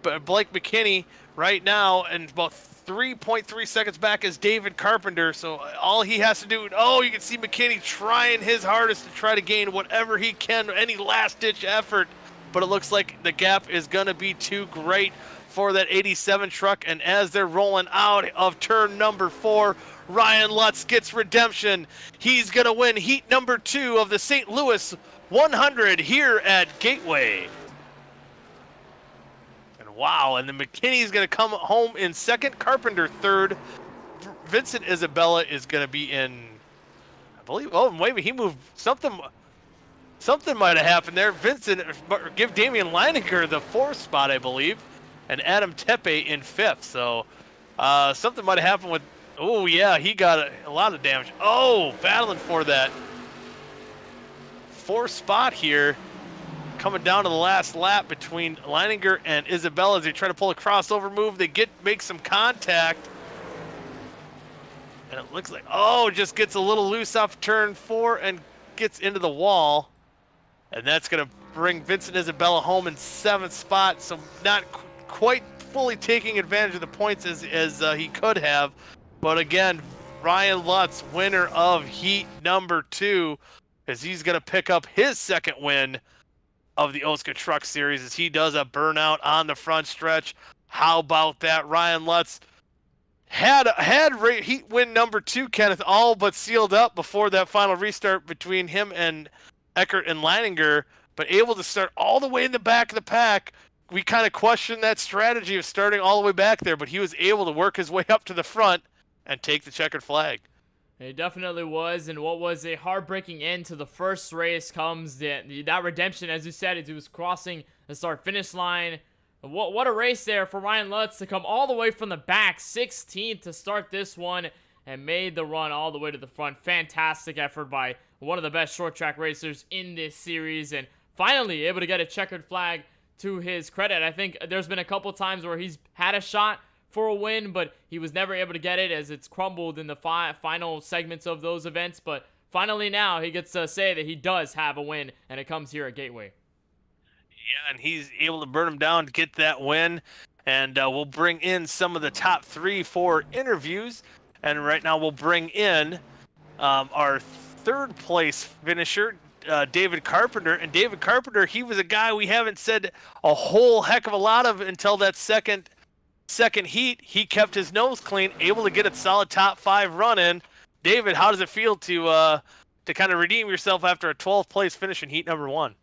[SPEAKER 1] But Blake McKinney right now, and about 3.3 seconds back is David Carpenter. So all he has to do, you can see McKinney trying his hardest to try to gain whatever he can, any last-ditch effort. But it looks like the gap is going to be too great for that 87 truck. And as they're rolling out of turn number 4, Ryan Lutz gets redemption. He's going to win heat number 2 of the St. Louis 100 here at Gateway. Wow, and then McKinney's going to come home in 2nd, Carpenter 3rd. Vincent Isabella is going to be in, I believe, maybe he moved, something might have happened there. Vincent, give Damian Leininger the 4th spot, I believe, and Adam Tepe in 5th. So something might have happened with, he got a lot of damage. Battling for that 4th spot here. Coming down to the last lap between Leininger and Isabella as they try to pull a crossover move. They make some contact. And it looks like, just gets a little loose off turn 4 and gets into the wall. And that's going to bring Vincent Isabella home in 7th spot. So not quite fully taking advantage of the points as he could have. But again, Ryan Lutz, winner of heat number 2, as he's going to pick up his 2nd win of the OSCA Truck Series as he does a burnout on the front stretch. How about that? Ryan Lutz had heat win number 2, Kenneth, all but sealed up before that final restart between him and Eckert and Leininger, but able to start all the way in the back of the pack. We kind of questioned that strategy of starting all the way back there, but he was able to work his way up to the front and take the checkered flag.
[SPEAKER 2] It definitely was, and what was a heartbreaking end to the first race comes that redemption, as you said, as he was crossing the start-finish line. What a race there for Ryan Lutz to come all the way from the back, 16th to start this one, and made the run all the way to the front. Fantastic effort by one of the best short track racers in this series, and finally able to get a checkered flag to his credit. I think there's been a couple times where he's had a shot for a win, but he was never able to get it as it's crumbled in the final segments of those events. But finally now he gets to say that he does have a win, and it comes here at Gateway.
[SPEAKER 1] Yeah, and he's able to burn him down to get that win. And we'll bring in some of the top 3 for interviews. And right now we'll bring in our 3rd place finisher, David Carpenter. And David Carpenter, he was a guy we haven't said a whole heck of a lot of until that second heat. He kept his nose clean, able to get a solid top 5 run in. David, how does it feel to kind of redeem yourself after a 12th place finish in heat number 1?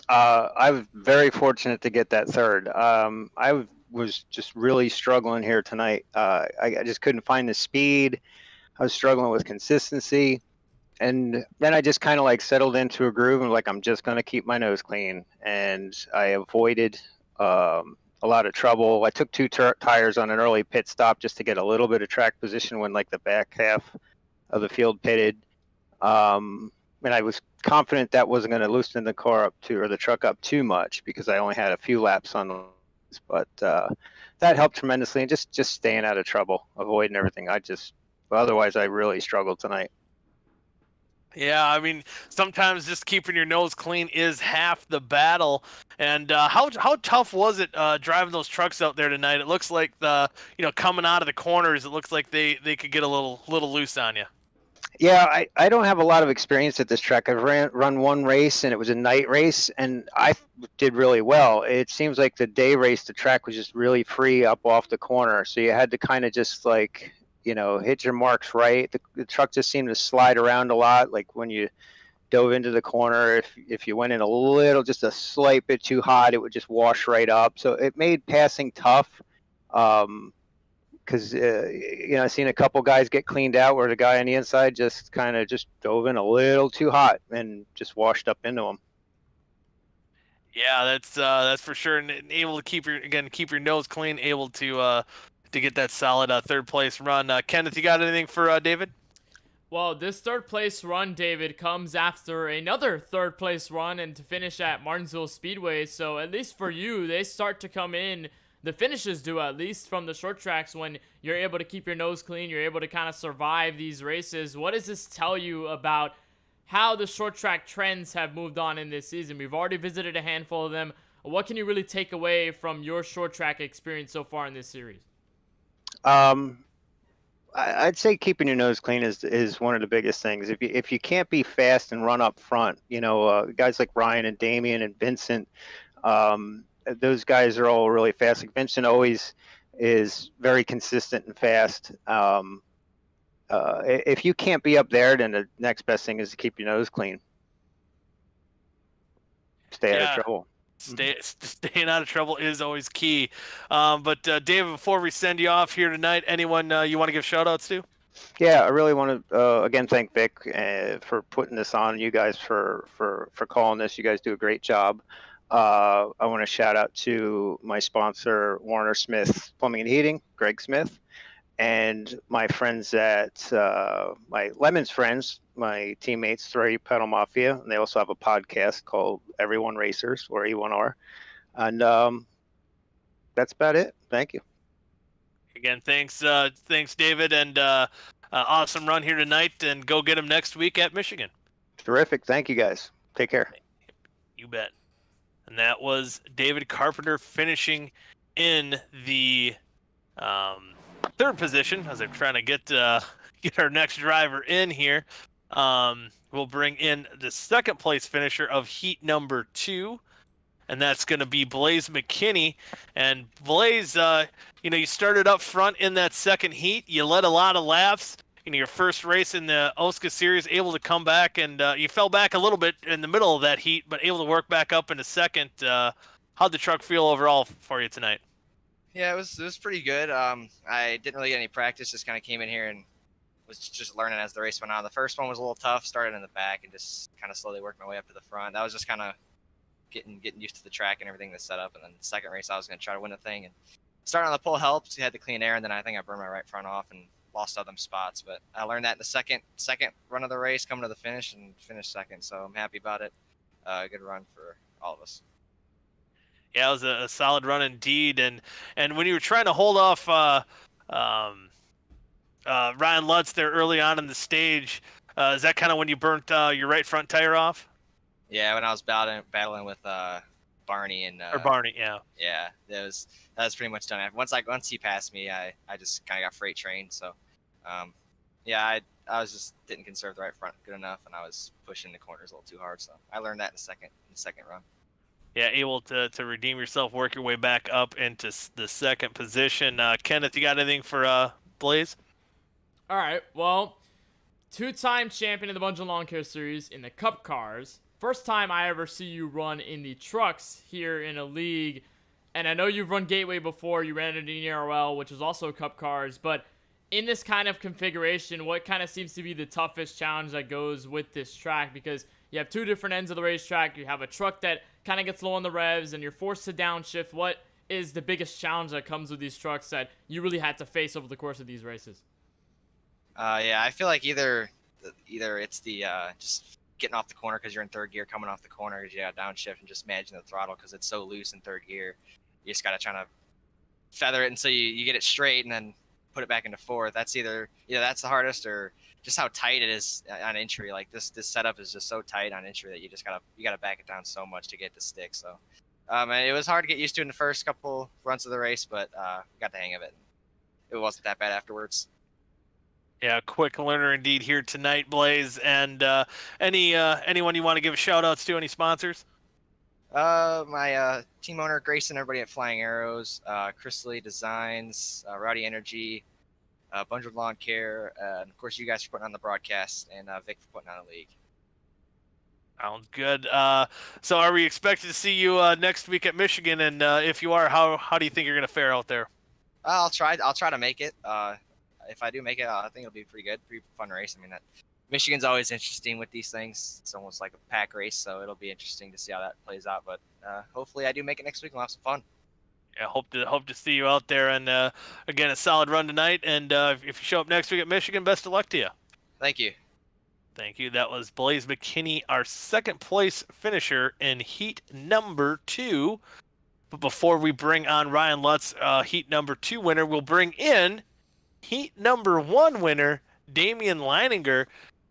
[SPEAKER 4] I was very fortunate to get that 3rd. I was just really struggling here tonight. I just couldn't find the speed. I was struggling with consistency. And then I just kind of like settled into a groove and like, I'm just going to keep my nose clean. And I avoided a lot of trouble. I took 2 tires on an early pit stop just to get a little bit of track position when like the back half of the field pitted. And I was confident that wasn't going to loosen the car up or the truck up too much because I only had a few laps on this, but that helped tremendously. And just staying out of trouble, avoiding everything. Otherwise I really struggled tonight.
[SPEAKER 1] Yeah, I mean, sometimes just keeping your nose clean is half the battle. And how tough was it driving those trucks out there tonight? It looks like coming out of the corners, it looks like they could get a little loose on you.
[SPEAKER 4] Yeah, I don't have a lot of experience at this track. I've run one race, and it was a night race, and I did really well. It seems like the day race, the track was just really free up off the corner, so you had to kind of just like, hit your marks right. The truck just seemed to slide around a lot. Like when you dove into the corner, if you went in just a slight bit too hot, it would just wash right up. So it made passing tough. Because I've seen a couple guys get cleaned out where the guy on the inside just kind of just dove in a little too hot and just washed up into him.
[SPEAKER 1] Yeah, that's for sure. And able to keep your nose clean, able to get that solid 3rd place run. Kenneth, you got anything for David?
[SPEAKER 2] Well, this 3rd place run, David, comes after another 3rd place run and to finish at Martinsville Speedway. So at least for you, they start to come in. The finishes do, at least from the short tracks, when you're able to keep your nose clean, you're able to kind of survive these races. What does this tell you about how the short track trends have moved on in this season? We've already visited a handful of them. What can you really take away from your short track experience so far in this series?
[SPEAKER 4] I'd say keeping your nose clean is one of the biggest things. If you can't be fast and run up front, guys like Ryan and Damian and Vincent, those guys are all really fast. Like Vincent always is very consistent and fast. If you can't be up there, then the next best thing is to keep your nose clean. Stay out of trouble.
[SPEAKER 1] Staying out of trouble is always key. But David, before we send you off here tonight, anyone you want to give shout-outs to?
[SPEAKER 4] Yeah, I really want to again thank Vic for putting this on. You guys for calling this. You guys do a great job. I want to shout out to my sponsor, Warner Smith Plumbing and Heating, Greg Smith, and my friends at my Lemons friends, my teammates, 3 Pedal Mafia, and they also have a podcast called Everyone Racers, or E1R, and that's about it. Thank you.
[SPEAKER 1] Again, thanks, David, and awesome run here tonight, and go get them next week at Michigan.
[SPEAKER 4] Terrific. Thank you, guys. Take care.
[SPEAKER 1] You bet. And that was David Carpenter finishing in the 3rd position as I'm trying to get our next driver in here. We'll bring in the 2nd place finisher of heat number 2. and that's going to be Blaze McKinney. And Blaze, you started up front in that second heat. You led a lot of laps. Your first race in the OSCA series, able to come back, and you fell back a little bit in the middle of that heat, but able to work back up in a second. How'd the truck feel overall for you tonight?
[SPEAKER 5] Yeah, it was pretty good. I didn't really get any practice. Just kind of came in here and was just learning as the race went on. The first one was a little tough. Started in the back and just kind of slowly worked my way up to the front. That was just kind of getting used to the track and everything that's set up. And then the second race, I was going to try to win the thing. And starting on the pole helped. You had the clean air, and then I think I burned my right front off and lost all them spots. But I learned that in the second run of the race, coming to the finish, and finished second. So I'm happy about it. Good run for all of us.
[SPEAKER 1] Yeah, it was a solid run indeed. And when you were trying to hold off Ryan Lutz there early on in the stage, is that kind of when you burnt your right front tire off?
[SPEAKER 5] Yeah, when I was battling with Barney and
[SPEAKER 1] Barney, yeah.
[SPEAKER 5] Yeah, that was pretty much done. Once he passed me, I just kind of got freight trained. So, yeah, I was just didn't conserve the right front good enough, and I was pushing the corners a little too hard. So I learned that in the second run.
[SPEAKER 1] Yeah, able to redeem yourself, work your way back up into the second position. Kenneth, you got anything for Blaze?
[SPEAKER 2] All right, well, 2-time champion of the Bunch of Lawn Care Series in the Cup Cars. First time I ever see you run in the trucks here in a league. And I know you've run Gateway before. You ran it in ERL, which is also Cup Cars. But in this kind of configuration, what kind of seems to be the toughest challenge that goes with this track? Because you have two different ends of the racetrack. You have a truck that kind of gets low on the revs, and you're forced to downshift. What is the biggest challenge that comes with these trucks that you really had to face over the course of these races?
[SPEAKER 5] Yeah, I feel like either it's the just getting off the corner because you're in third gear, coming off the corner because you got downshift, and just managing the throttle because it's so loose in third gear. You just got to try to feather it until you get it straight and then put it back into fourth. That's either that's the hardest, or just how tight it is on entry. Like this setup is just so tight on entry that you gotta back it down so much to get it to stick. So and it was hard to get used to in the first couple runs of the race, but we got the hang of it. It wasn't that bad afterwards.
[SPEAKER 1] Yeah, quick learner indeed here tonight, Blaze. And anyone you want to give shout outs to? Any sponsors?
[SPEAKER 5] My team owner Grayson, everybody at Flying Arrows, Chris Lee Designs, Rowdy Energy, Bunch of Lawn Care, and of course you guys for putting on the broadcast, and Vic for putting on the league.
[SPEAKER 1] Sounds good. So are we expected to see you next week at Michigan? And if you are, how do you think you're going to fare out there?
[SPEAKER 5] I'll try to make it. If I do make it, I think it'll be pretty good, pretty fun race. I mean, Michigan's always interesting with these things. It's almost like a pack race, so it'll be interesting to see how that plays out. But hopefully I do make it next week and we'll have some fun.
[SPEAKER 1] Yeah, hope to see you out there. And again, a solid run tonight. And if you show up next week at Michigan, best of luck to you.
[SPEAKER 5] Thank you.
[SPEAKER 1] Thank you. That was Blaze McKinney, our second place finisher in heat number 2. But before we bring on Ryan Lutz, heat number 2 winner, we'll bring in heat number 1 winner, Damian Leininger,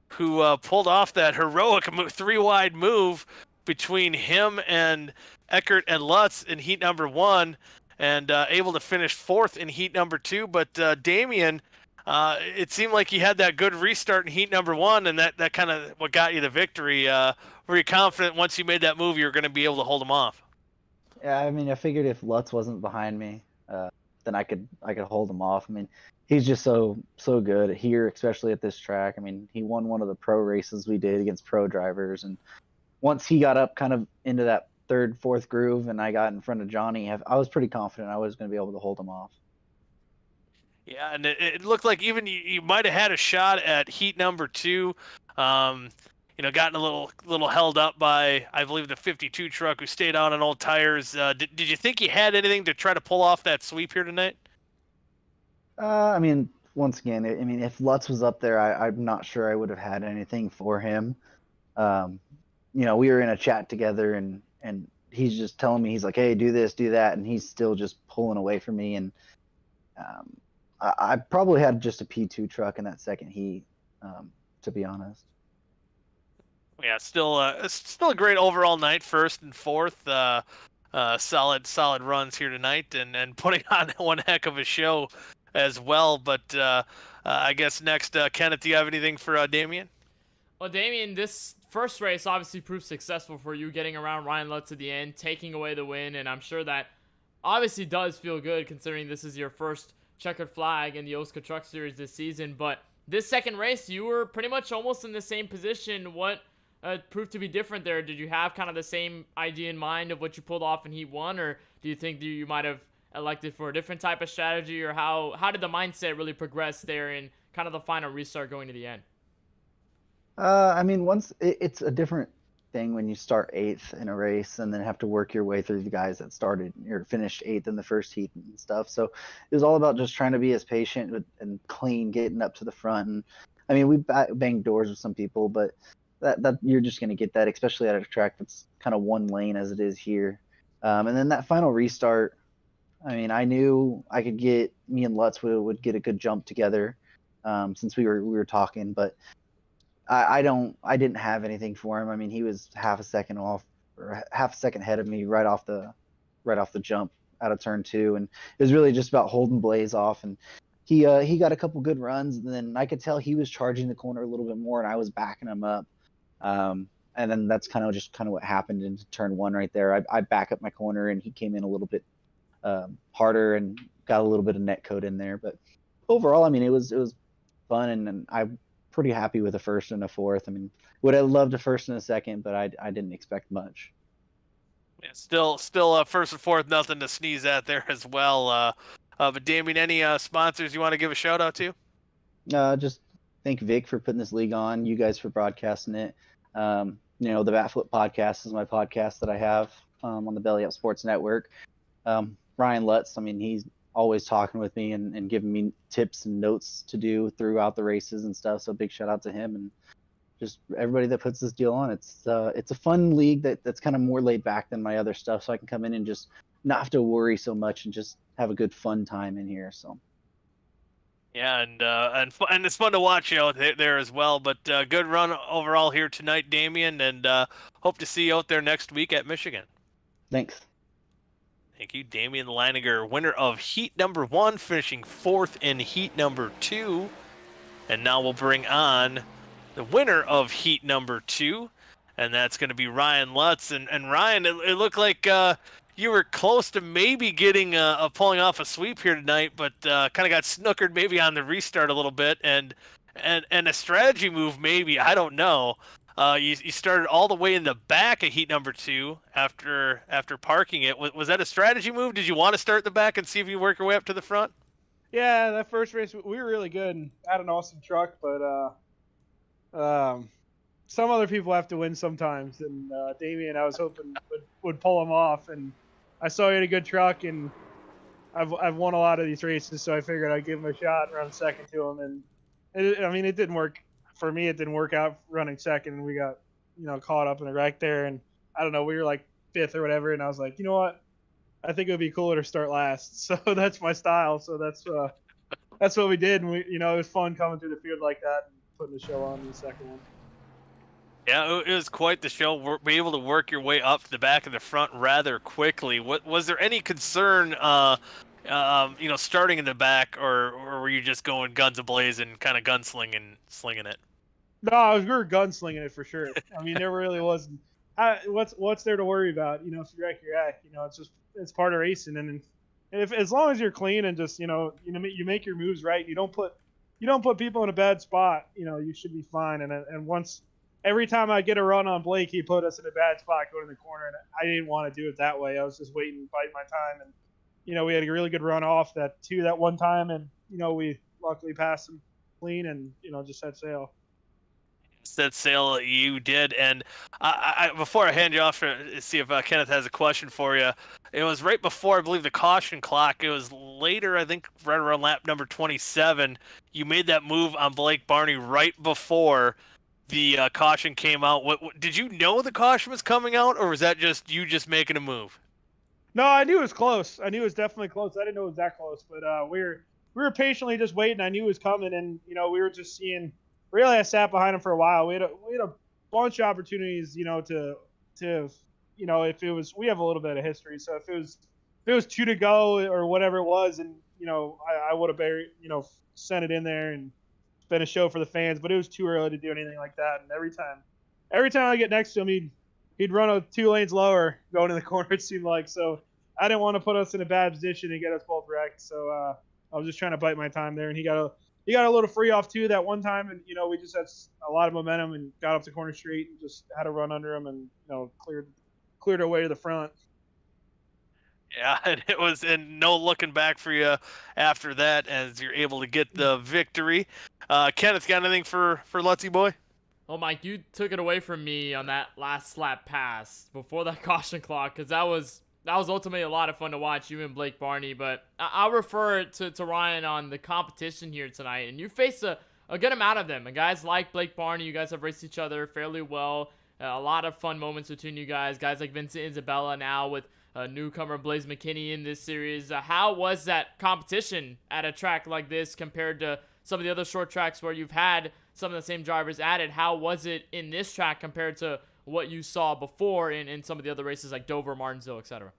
[SPEAKER 1] who pulled off that heroic 3-wide move between him and Eckert and Lutz in heat number 1, and able to finish 4th in heat number 2. But Damian, it seemed like he had that good restart in heat number 1, and that kind of what got you the victory. Were you confident once you made that move you were going to be able to hold him off?
[SPEAKER 6] Yeah, I mean, I figured if Lutz wasn't behind me, then I could hold him off. I mean, he's just so good here, especially at this track. I mean, he won one of the pro races we did against pro drivers, and once he got up kind of into that third, fourth groove, and I got in front of Johnny, I was pretty confident I was going to be able to hold him off.
[SPEAKER 1] Yeah, and it looked like even you might have had a shot at heat number 2. Gotten a little held up by, I believe, the 52 truck who stayed out on old tires. Did you think you had anything to try to pull off that sweep here tonight?
[SPEAKER 6] I mean, once again, if Lutz was up there, I'm not sure I would have had anything for him. We were in a chat together, and he's just telling me, he's like, hey, do this, do that, and he's still just pulling away from me. And I probably had just a P2 truck in that second heat, to be honest.
[SPEAKER 1] Yeah, still a great overall night, 1st and 4th. Solid runs here tonight, and putting on one heck of a show as well. But I guess next, Kenneth, do you have anything for Damian?
[SPEAKER 2] Well, Damian, this first race obviously proved successful for you, getting around Ryan Lutz at the end, taking away the win, and I'm sure that obviously does feel good considering this is your first checkered flag in the OSCA Truck Series this season. But this second race, you were pretty much almost in the same position. What proved to be different there? Did you have kind of the same idea in mind of what you pulled off in Heat 1, or do you think that you might have elected for a different type of strategy, or how did the mindset really progress there in kind of the final restart going to the end?
[SPEAKER 6] I mean, once it's a different thing when you start 8th in a race and then have to work your way through the guys that started or finished 8th in the first heat and stuff. So it was all about just trying to be as patient and clean, getting up to the front. And I mean, we banged doors with some people, but that you're just going to get that, especially at a track that's kind of one lane as it is here. And then that final restart, I mean, I knew I could me and Lutz would get a good jump together since we were talking, but I didn't have anything for him. I mean, he was half a second off or half a second ahead of me right off the jump out of turn 2, and it was really just about holding Blaze off. And he got a couple good runs, and then I could tell he was charging the corner a little bit more, and I was backing him up. And then that's kind of what happened into turn 1 right there. I back up my corner, and he came in a little bit harder and got a little bit of net code in there. But overall, I mean, it was fun, and I'm pretty happy with a first and a fourth. I mean, would have loved a first and a second, but I didn't expect much.
[SPEAKER 1] Yeah, still first and fourth, nothing to sneeze at there as well. But Damien, any sponsors you want to give a shout out to?
[SPEAKER 6] Just thank Vic for putting this league on, you guys for broadcasting it. The Batflip podcast is my podcast that I have on the Belly Up Sports Network. Ryan Lutz, I mean, he's always talking with me and giving me tips and notes to do throughout the races and stuff. So big shout out to him and just everybody that puts this deal on. It's a fun league that's kind of more laid back than my other stuff. So I can come in and just not have to worry so much and just have a good fun time in here. So.
[SPEAKER 1] Yeah, and it's fun to watch there as well. But good run overall here tonight, Damien, and hope to see you out there next week at Michigan.
[SPEAKER 6] Thanks.
[SPEAKER 1] Thank you, Damien Leininger, winner of Heat number 1, finishing 4th in Heat number 2. And now we'll bring on the winner of Heat number 2, and that's going to be Ryan Lutz. And Ryan, it looked like you were close to maybe getting pulling off a sweep here tonight, but kind of got snookered maybe on the restart a little bit, and a strategy move maybe, I don't know. You started all the way in the back of Heat number 2 after parking it. Was that a strategy move? Did you want to start in the back and see if you work your way up to the front?
[SPEAKER 7] Yeah, that first race we were really good and had an awesome truck, but some other people have to win sometimes. And Damien, I was hoping would pull him off, and I saw he had a good truck, and I've won a lot of these races, so I figured I'd give him a shot and run second to him. And it didn't work. For me, it didn't work out running second, and we got, caught up in a wreck there. And I don't know, we were like 5th or whatever, and I was like, you know what? I think it would be cooler to start last. So that's my style. So that's what we did. And it was fun coming through the field like that and putting the show on in the second one.
[SPEAKER 1] Yeah, it was quite the show. Be able to work your way up to the back and the front rather quickly. Was there any concern, starting in the back, or were you just going guns a-blazing, kind of slinging it?
[SPEAKER 7] No, we were gunslinging it for sure. I mean, there really wasn't. What's there to worry about? If you wreck, you wreck. It's part of racing, and as long as you're clean and just you make your moves right, you don't put people in a bad spot. You should be fine. And every time I get a run on Blake, he put us in a bad spot going in the corner, and I didn't want to do it that way. I was just waiting, biding my time, and we had a really good run off that one time, and we luckily passed him clean and just set sail.
[SPEAKER 1] Set sail you did. And I before I hand you off to see if Kenneth has a question for you, it was right before, I believe, the caution clock. It was later, I think right around lap number 27, you made that move on Blake Barney right before the caution came out. What did you know the caution was coming out, or was that just you making a move?
[SPEAKER 7] No, I knew it was close. I knew it was definitely close. I didn't know it was that close, but we were patiently just waiting. I knew it was coming, and we were just seeing. Really, I sat behind him for a while. We had a bunch of opportunities, to if it was, we have a little bit of history. So if it was 2 to go or whatever it was, and I would have sent it in there and been a show for the fans. But it was too early to do anything like that. And every every time I get next to him, he'd run 2 lanes lower going to the corner. It seemed like so. I didn't want to put us in a bad position and get us both wrecked. So I was just trying to bite my time there, and he got a little free off too that one time, and we just had a lot of momentum and got up the corner straight and just had to run under him and cleared our way to the front.
[SPEAKER 1] Yeah, and it was no looking back for you after that as you're able to get the victory. Kenneth, got anything for Lutzy boy?
[SPEAKER 2] Oh, Mike, you took it away from me on that last slap pass before that caution clock, because that was ultimately a lot of fun to watch, you and Blake Barney. But I'll refer to Ryan on the competition here tonight, and you faced a good amount of them. And guys like Blake Barney, you guys have raced each other fairly well. A lot of fun moments between you guys. Guys like Vincent Isabella now with newcomer Blaze McKinney in this series. How was that competition at a track like this compared to some of the other short tracks where you've had some of the same drivers added? How was it in this track compared to what you saw before in some of the other races like Dover, Martinsville, etc.?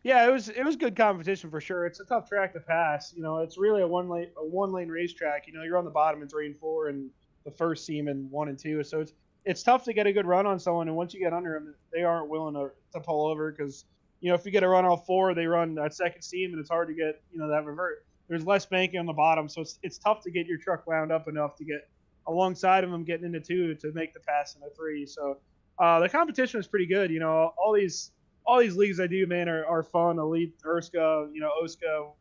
[SPEAKER 7] Yeah, it was good competition for sure. It's a tough track to pass. It's really a one lane racetrack. You're on the bottom in 3 and 4 and the first seam in 1 and 2. So it's tough to get a good run on someone, and once you get under them, they aren't willing to pull over because if you get a run all 4, they run that second seam, and it's hard to get that revert. There's less banking on the bottom, so it's tough to get your truck wound up enough to get alongside of them getting into 2 to make the pass into 3. So the competition is pretty good. All these leagues I do, man, are fun. Elite, OSCA, OSCA.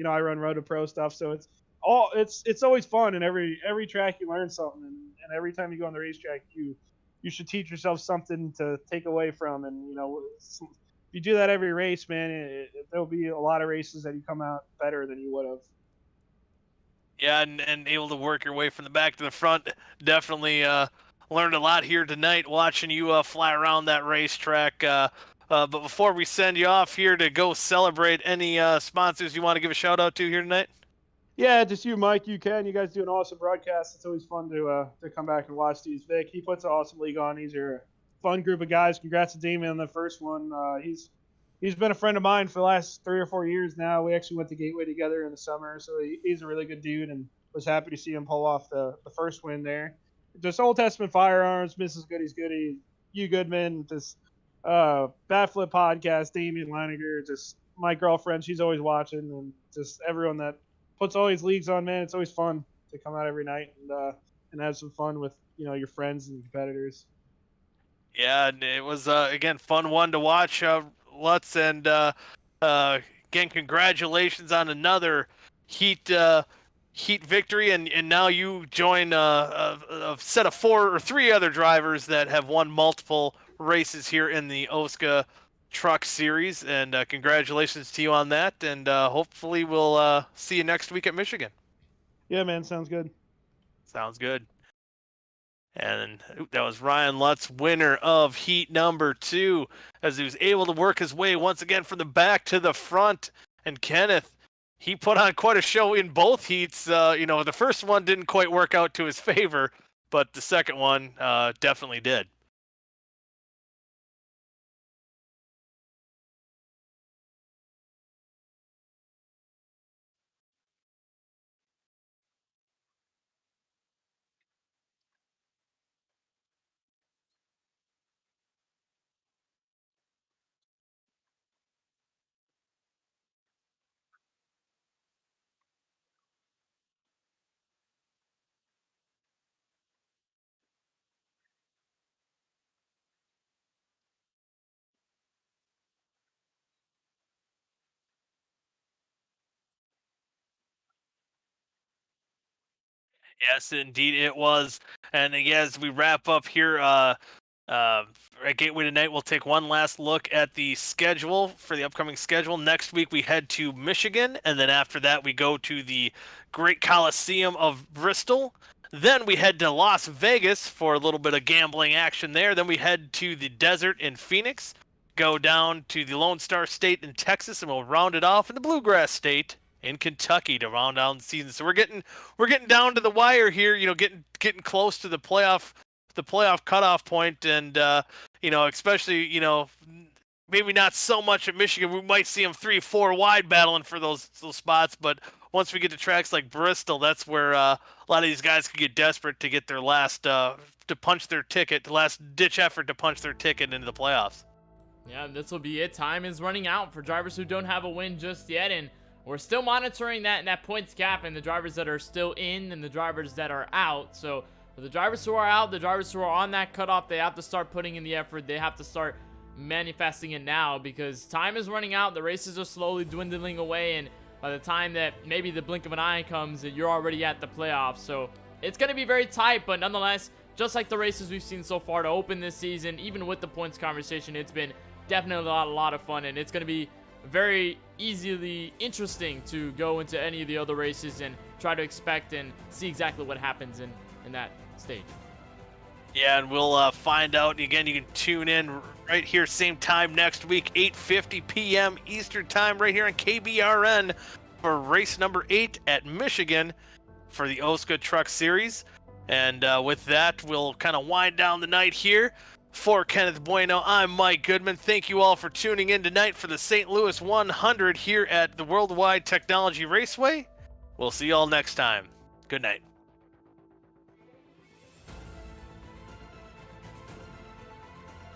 [SPEAKER 7] I run Road to Pro stuff, so it's always fun. And every track you learn something, and every time you go on the racetrack, you should teach yourself something to take away from. And if you do that every race, man, there'll be a lot of races that you come out better than you would have.
[SPEAKER 1] Yeah, and able to work your way from the back to the front. Definitely learned a lot here tonight watching you fly around that racetrack. But before we send you off here to go celebrate, any sponsors you want to give a shout out to here tonight?
[SPEAKER 7] Yeah, just you, Mike. You guys do an awesome broadcast. It's always fun to come back and watch these. Vic, he puts an awesome league on. These are a fun group of guys. Congrats to Damien on the first one. He's been a friend of mine for the last 3 or 4 years now. We actually went to Gateway together in the summer, so he's a really good dude, and was happy to see him pull off the first win there. Just Old Testament Firearms, Mrs. Goody's Goody, you Goodman, just Batflip Podcast, Damien Leininger, just my girlfriend, she's always watching, and just everyone that puts all these leagues on, man. It's always fun to come out every night and have some fun with your friends and competitors.
[SPEAKER 1] Yeah, and it was again fun one to watch, Lutz, and again congratulations on another heat victory, and now you join a set of 4 or 3 other drivers that have won multiple races here in the OSCA Truck Series, and congratulations to you on that, and hopefully we'll see you next week at Michigan.
[SPEAKER 7] Yeah, man, sounds good.
[SPEAKER 1] Sounds good. And that was Ryan Lutz, winner of heat number 2, as he was able to work his way once again from the back to the front. And Kenneth, he put on quite a show in both heats. The first one didn't quite work out to his favor, but the second one definitely did. Yes, indeed it was. And as we wrap up here at Gateway tonight, we'll take one last look at the schedule for the upcoming schedule. Next week we head to Michigan, and then after that we go to the Great Coliseum of Bristol. Then we head to Las Vegas for a little bit of gambling action there. Then we head to the desert in Phoenix, go down to the Lone Star State in Texas, and we'll round it off in the Bluegrass State in Kentucky to round out the season. So we're getting down to the wire here, getting close to the playoff cutoff point, and especially maybe not so much at Michigan. We might see them 3-4 wide battling for those spots, but once we get to tracks like Bristol, that's where a lot of these guys could get desperate to get their last to punch their ticket, the last ditch effort to punch their ticket into the playoffs.
[SPEAKER 2] Yeah, this will be it. Time is running out for drivers who don't have a win just yet, and we're still monitoring that points gap and the drivers that are still in and the drivers that are out. So for the drivers who are out, the drivers who are on that cutoff, they have to start putting in the effort. They have to start manifesting it now because time is running out. The races are slowly dwindling away, and by the time that maybe the blink of an eye comes, you're already at the playoffs. So it's going to be very tight, but nonetheless, just like the races we've seen so far to open this season, even with the points conversation, it's been definitely a lot of fun, and it's going to be very easily interesting to go into any of the other races and try to expect and see exactly what happens in that stage.
[SPEAKER 1] Yeah, and we'll find out. Again, you can tune in right here, same time next week, 8:50 p.m. Eastern Time, right here on KBRN for race number 8 at Michigan for the OSCA Truck Series. And with that, we'll kind of wind down the night here. For Kenneth Bueno, I'm Mike Goodman. Thank you all for tuning in tonight for the St. Louis 100 here at the Worldwide Technology Raceway. We'll see you all next time. Good night.